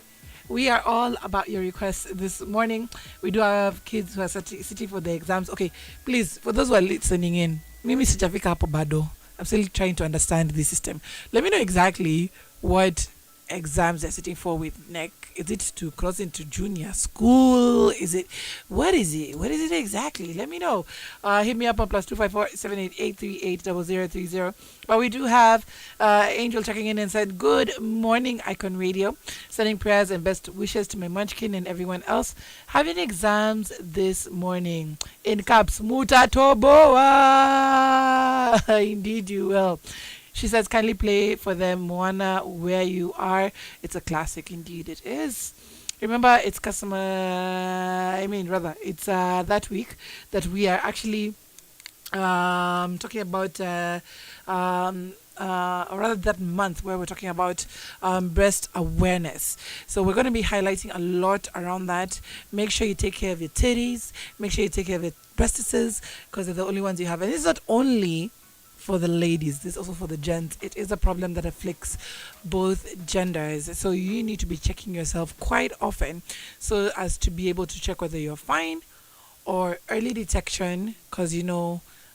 we are all about your requests this morning. We do have kids who are sitting for the exams. Okay, please, for those who are listening in, Mimi Sijafika Hapo Bado. I'm still trying to understand the system. Let me know exactly what exams they're sitting for with NEC. Is it to cross into junior school? Is it what is it? What is it exactly? Let me know. Hit me up on +254 7883803030. But we do have Angel checking in and said, "Good morning, Icon Radio. Sending prayers and best wishes to my munchkin and everyone else having exams this morning. In caps, Mutatoboa." Indeed, you will. She says, kindly play for them Moana Where You Are. It's a classic, indeed it is. Remember, it's it's that week that we are actually talking about, or rather that month where we're talking about breast awareness. So we're going to be highlighting a lot around that. Make sure you take care of your titties. Make sure you take care of your breastises because they're the only ones you have. And it's not only for the ladies, this is also for the gents. It is a problem that afflicts both genders, so you need to be checking yourself quite often so as to be able to check whether you're fine, or early detection, because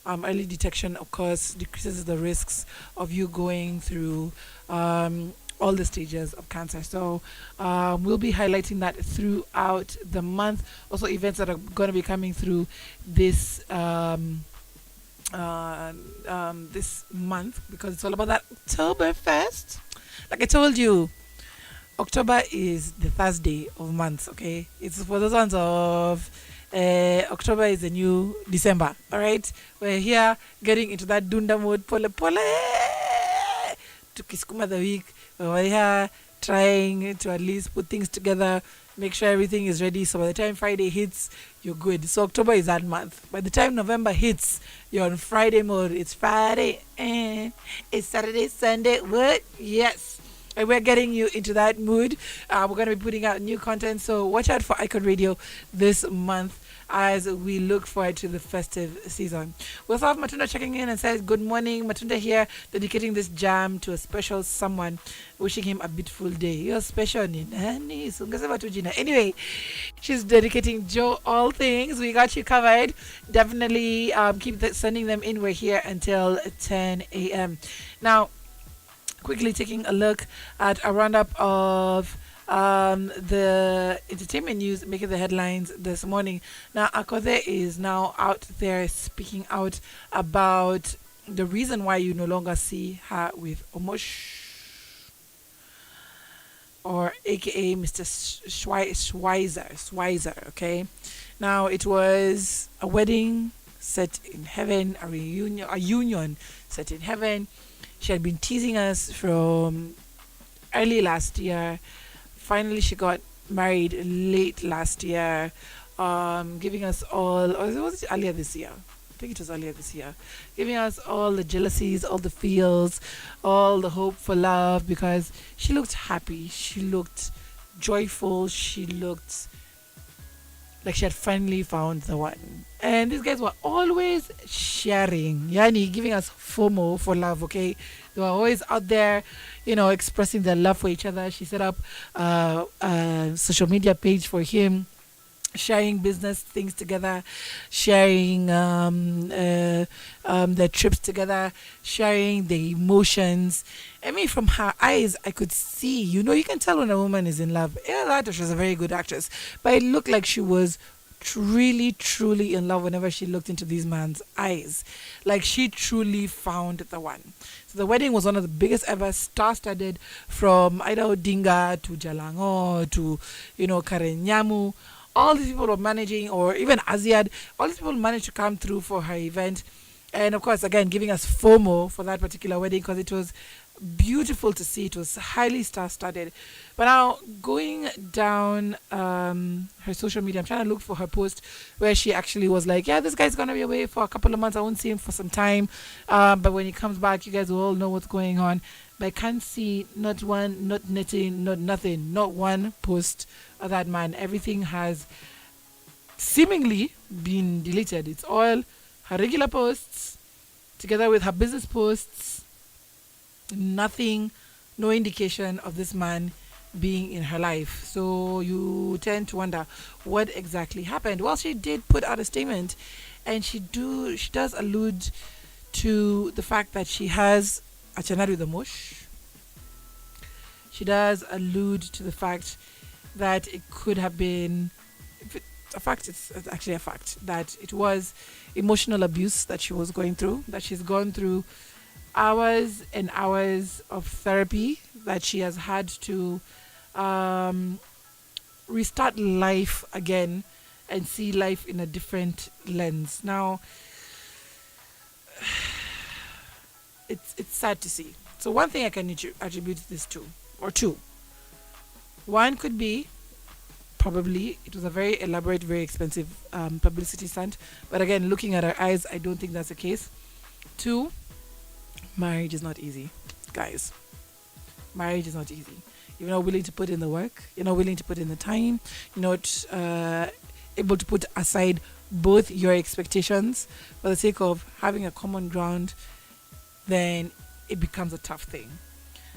early detection of course decreases the risks of you going through all the stages of cancer. So we'll be highlighting that throughout the month. Also events that are going to be coming through this this month, because it's all about that Oktoberfest. Like I told you, October is the Thursday of months, okay? It's for those ones of October is the new December, all right? We're here getting into that dunda mode, pole pole, to kiskuma the week. We're here trying to at least put things together, make sure everything is ready, so by the time Friday hits, you're good. So October is that month. By the time November hits, you're on Friday mode. It's Friday and it's Saturday, Sunday. What? Yes. And we're getting you into that mood. We're going to be putting out new content, so watch out for Icon Radio this month as we look forward to the festive season. We also have Matunda checking in and says, good morning. Matunda here, dedicating this jam to a special someone, wishing him a beautiful day. You're special, Nini. Anyway, she's dedicating Joe all things. We got you covered. Definitely keep sending them in. We're here until 10 a.m. Now, quickly taking a look at a roundup of the entertainment news making the headlines this morning. Now, Akode is now out there speaking out about the reason why you no longer see her with Omosh, or aka Mr. Schweizer, okay? Now, it was a wedding set in heaven, a union set in heaven. She had been teasing us from early last year. Finally, she got married late last year, giving us all, or was it earlier this year? I think it was earlier this year. Giving us all the jealousies, all the feels, all the hope for love, because she looked happy. She looked joyful. She looked like she had finally found the one. And these guys were always sharing, yani giving us FOMO for love, okay? They were always out there, expressing their love for each other. She set up a social media page for him, sharing business things together, sharing their trips together, sharing their emotions. I mean, from her eyes, I could see, you can tell when a woman is in love. Yeah, that she was a very good actress, but it looked like she was truly, truly in love whenever she looked into these man's eyes. Like she truly found the one. So the wedding was one of the biggest ever, star-studded, from Ida Dinga to Jalango to, Karen Nyamu. All these people were managing, or even Aziad, all these people managed to come through for her event. And of course, again, giving us FOMO for that particular wedding, because it was beautiful to see. It was highly star-studded. But now, going down her social media, I'm trying to look for her post where she actually was like, yeah, this guy's going to be away for a couple of months. I won't see him for some time. But when he comes back, you guys will all know what's going on. But I can't see not one, not knitting, not nothing, not one post of that man. Everything has seemingly been deleted. It's all her regular posts together with her business posts. Nothing, no indication of this man being in her life. So you tend to wonder what exactly happened. Well, she did put out a statement, and she does allude to the fact that she has a chanad with the mush. She does allude to the fact that it could have been, if it's a fact, it's actually a fact, that it was emotional abuse that she was going through, that she's gone through hours and hours of therapy, that she has had to um, restart life again and see life in a different lens. Now, it's sad to see. So one thing I can attribute this to, or two. One could be probably it was a very elaborate, very expensive publicity stunt. But again, looking at her eyes, I don't think that's the case. Two, marriage is not easy, guys. Marriage is not easy. You're not willing to put in the work. You're not willing to put in the time. You're not able to put aside both your expectations for the sake of having a common ground. Then it becomes a tough thing.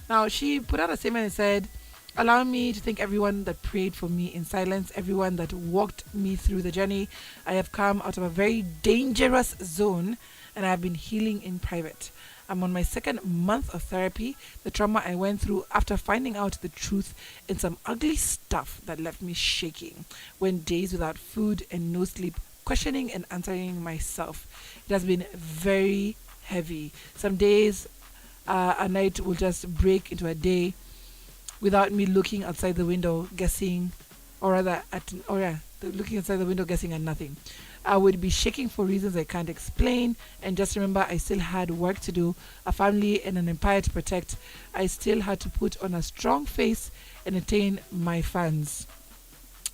Now, she put out a statement and said, "Allow me to thank everyone that prayed for me in silence, everyone that walked me through the journey. I have come out of a very dangerous zone and I have been healing in private. I'm on my second month of therapy. The trauma I went through after finding out the truth and some ugly stuff that left me shaking. Went days without food and no sleep, questioning and answering myself. It has been very heavy. Some days a night will just break into a day without me looking outside the window, guessing, or rather, looking outside the window, guessing at nothing. I would be shaking for reasons I can't explain, and just remember I still had work to do, a family and an empire to protect. I still had to put on a strong face and entertain my fans."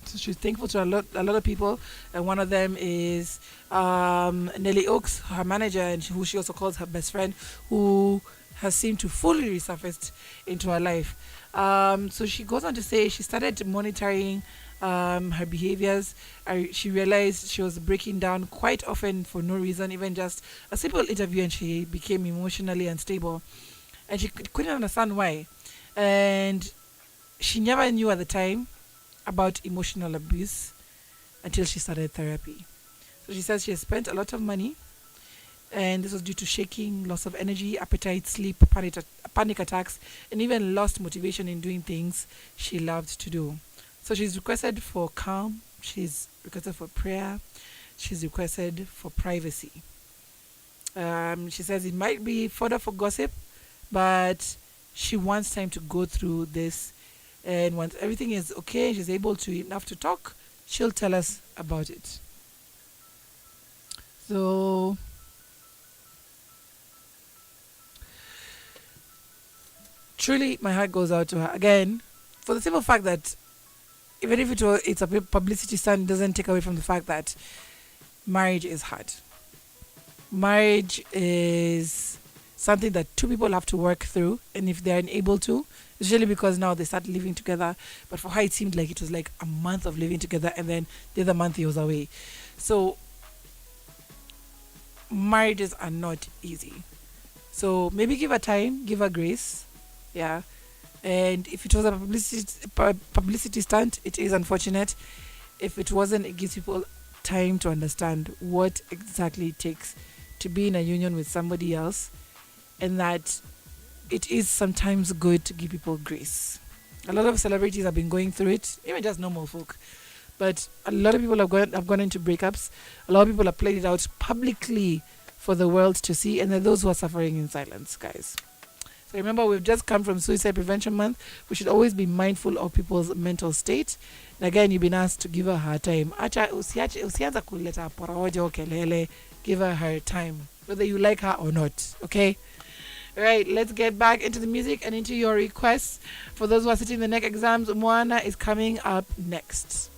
So she's thankful to a lot of people, and one of them is Nelly Oaks, her manager, and who she also calls her best friend, who has seemed to fully resurfaced into her life. So she goes on to say she started monitoring her behaviors. She realized she was breaking down quite often for no reason, even just a simple interview, and she became emotionally unstable. And she couldn't understand why. And she never knew at the time about emotional abuse until she started therapy. So she says she has spent a lot of money, and this was due to shaking, loss of energy, appetite, sleep, panic attacks, and even lost motivation in doing things she loved to do. So she's requested for calm, she's requested for prayer, she's requested for privacy. She says it might be fodder for gossip, but she wants time to go through this, and once everything is okay, she's able to enough to talk, she'll tell us about it. So truly, my heart goes out to her again, for the simple fact that even if it's a publicity stunt, doesn't take away from the fact that marriage is hard. Marriage is something that two people have to work through, and if they're unable to, especially because now they start living together, but for her it seemed like it was like a month of living together, and then the other month he was away. So marriages are not easy. So maybe give her time, give her grace, yeah. And if it was a publicity stunt, it is unfortunate. If it wasn't, it gives people time to understand what exactly it takes to be in a union with somebody else, and that it is sometimes good to give people grace. A lot of celebrities have been going through it, even just normal folk. But a lot of people have gone into breakups. A lot of people have played it out publicly for the world to see, and there are those who are suffering in silence, guys. So remember, we've just come from Suicide Prevention Month. We should always be mindful of people's mental state. And again, you've been asked to give her time. Usianza kuleta porojo kelele. Give her time, whether you like her or not. Okay? All right, let's get back into the music and into your requests. For those who are sitting the neck exams, Moana is coming up next.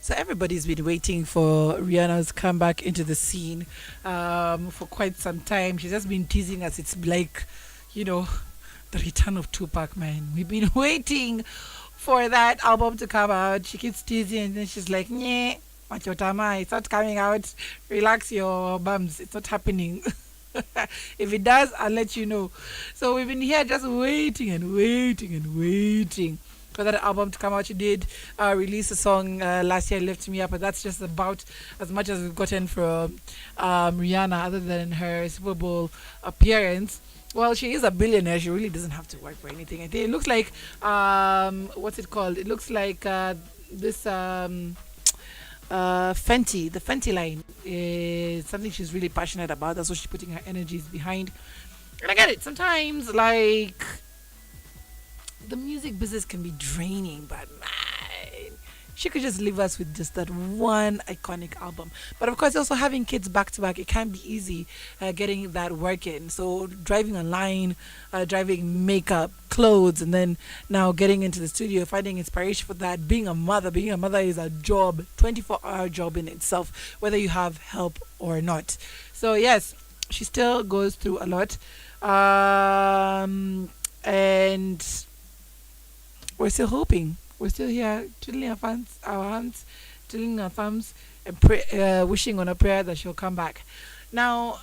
So everybody's been waiting for Rihanna's comeback into the scene for quite some time. She's just been teasing us. It's like, you know, the return of Tupac, man. We've been waiting for that album to come out. She keeps teasing and then she's like, "Nyeh, Machotama, it's not coming out. Relax your bums. It's not happening." If it does, I'll let you know. So we've been here just waiting and waiting and waiting for that album to come out. She did release a song last year, Lift Me Up, but that's just about as much as we've gotten from Rihanna, other than her Super Bowl appearance. Well, she is a billionaire. She really doesn't have to work for anything. I think it looks like what's it called? It looks like this Fenty. The Fenty line is something she's really passionate about. That's what she's putting her energies behind. And I get it. Sometimes, like, the music business can be draining, but man, she could just leave us with just that one iconic album. But of course, also having kids back to back, it can be easy getting that work in. So driving online, driving makeup, clothes, and then now getting into the studio, finding inspiration for that. Being a mother is a job, 24-hour job in itself, whether you have help or not. So yes, she still goes through a lot. And we're still hoping. We're still here, twiddling our hands, twiddling our thumbs, and wishing on a prayer that she'll come back. Now,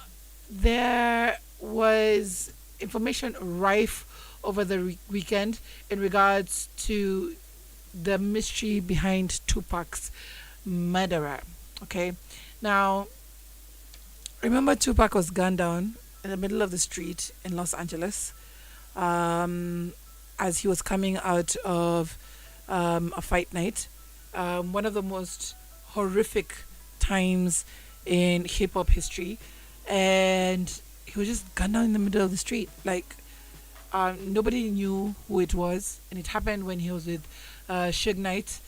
there was information rife over the weekend in regards to the mystery behind Tupac's murderer. Okay, now remember Tupac was gunned down in the middle of the street in Los Angeles as he was coming out of a fight night. One of the most horrific times in hip hop history. And he was just gunned down in the middle of the street. Like, nobody knew who it was. And it happened when he was with Suge Knight,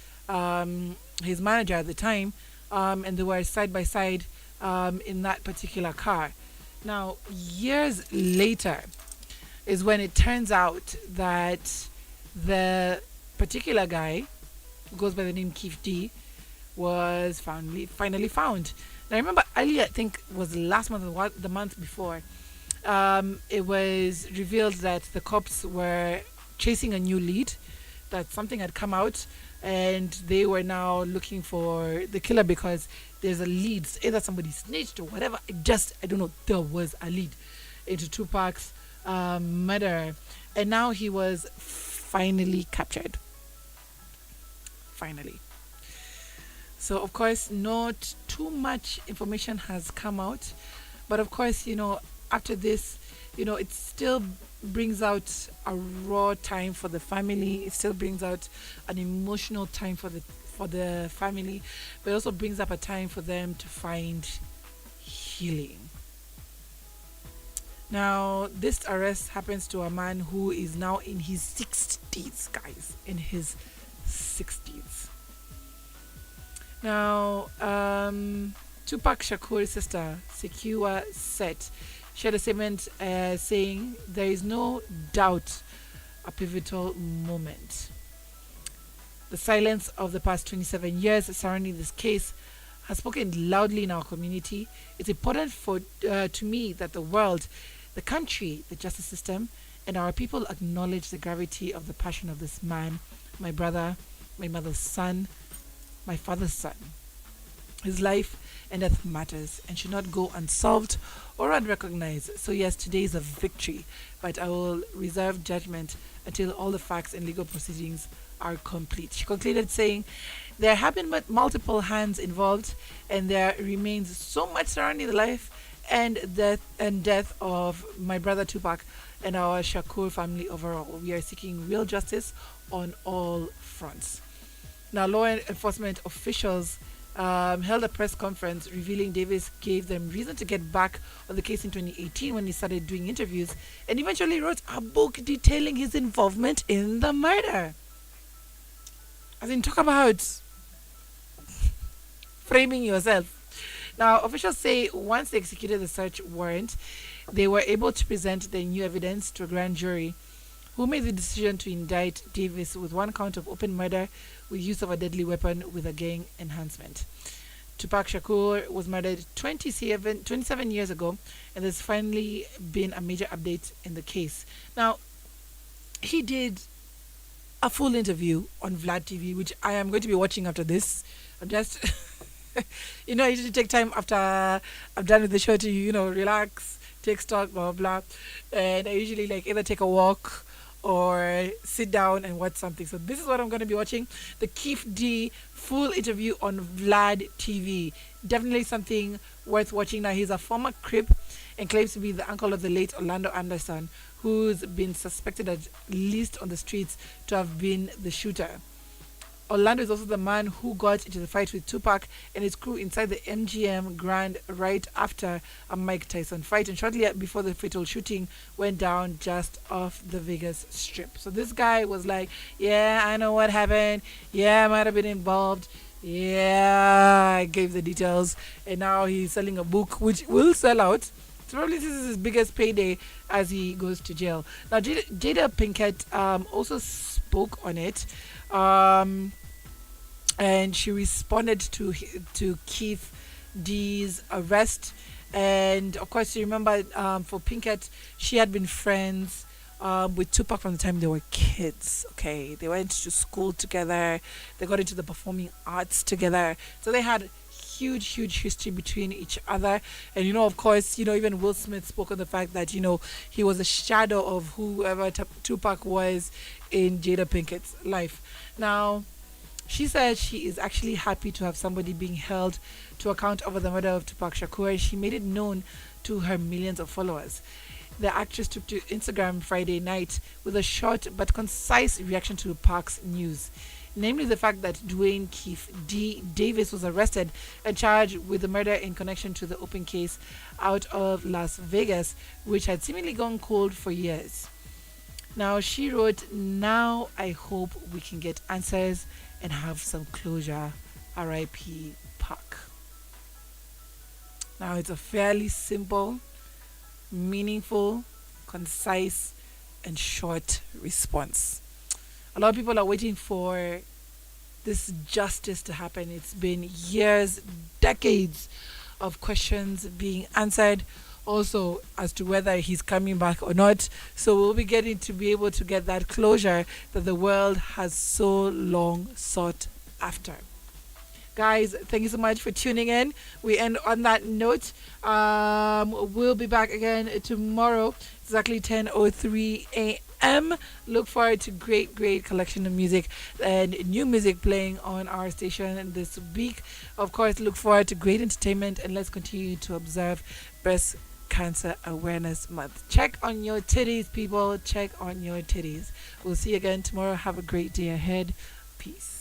his manager at the time. And they were side by side in that particular car. Now, years later is when it turns out that the particular guy, who goes by the name Keith D, was finally found. Now, I remember earlier, I think it was last month or the month before, it was revealed that the cops were chasing a new lead, that something had come out, and they were now looking for the killer because there's a lead. Either somebody snitched or whatever. I don't know. There was a lead into Tupac's murder, and now he was finally captured. Finally. So of course, not too much information has come out, but of course, after this, it still brings out a raw time for the family. It still brings out an emotional time for the family, but it also brings up a time for them to find healing. Now, this arrest happens to a man who is now in his 60s, guys, in his 60s. Now, Tupac Shakur's sister, Secure Set, shared a statement saying, "There is no doubt a pivotal moment. The silence of the past 27 years surrounding this case has spoken loudly in our community. It's important to me that the world, the country, the justice system, and our people acknowledge the gravity of the passion of this man, my brother, my mother's son, my father's son. His life and death matters and should not go unsolved or unrecognized. So yes, today is a victory, but I will reserve judgment until all the facts and legal proceedings are complete." She concluded saying, "There have been multiple hands involved, and there remains so much surrounding the life and death of my brother Tupac and our Shakur family overall. We are seeking real justice on all fronts." Now, law enforcement officials held a press conference revealing Davis gave them reason to get back on the case in 2018 when he started doing interviews, and eventually wrote a book detailing his involvement in the murder. As in, talk about framing yourself. Now, officials say once they executed the search warrant, they were able to present the new evidence to a grand jury who made the decision to indict Davis with one count of open murder with use of a deadly weapon with a gang enhancement. Tupac Shakur was murdered 27 years ago, and there's finally been a major update in the case. Now, he did a full interview on Vlad TV, which I am going to be watching after this. I'm just, I usually take time after I'm done with the show to, relax, take stock, blah, blah, blah. And I usually like either take a walk or sit down and watch something. So this is what I'm going to be watching. The Keith D full interview on Vlad TV. Definitely something worth watching. Now, he's a former Crip and claims to be the uncle of the late Orlando Anderson, who's been suspected, at least on the streets, to have been the shooter. Orlando is also the man who got into the fight with Tupac and his crew inside the MGM Grand right after a Mike Tyson fight, and shortly before the fatal shooting went down just off the Vegas Strip. So this guy was like, yeah, I know what happened. Yeah, I might have been involved. Yeah, I gave the details. And now he's selling a book which will sell out. So probably this is his biggest payday as he goes to jail. Now, Jada Pinkett also spoke on it. And she responded to Keith D's arrest. And of course, you remember for Pinkett, she had been friends with Tupac from the time they were kids. Okay, they went to school together. They got into the performing arts together. So they had huge history between each other. And of course, even Will Smith spoke on the fact that he was a shadow of whoever Tupac was in Jada Pinkett's life. Now, she said she is actually happy to have somebody being held to account over the murder of Tupac Shakur. She made it known to her millions of followers. The actress took to Instagram Friday night with a short but concise reaction to Park's news, namely the fact that Dwayne Keith D. Davis was arrested and charged with the murder in connection to the open case out of Las Vegas, which had seemingly gone cold for years. Now, she wrote, "Now I hope we can get answers and have some closure. R.I.P. Pac." Now, it's a fairly simple, meaningful, concise, and short response. A lot of people are waiting for this justice to happen. It's been years, decades of questions being answered, also as to whether he's coming back or not. So we'll be getting to be able to get that closure that the world has so long sought after. Guys, thank you so much for tuning in. We end on that note. We'll be back again tomorrow, exactly 10:03 a.m. Look forward to great collection of music and new music playing on our station this week. Of course, look forward to great entertainment, and let's continue to observe Breast Cancer Awareness Month. Check on your titties, people. Check on your titties. We'll see you again tomorrow. Have a great day ahead. Peace.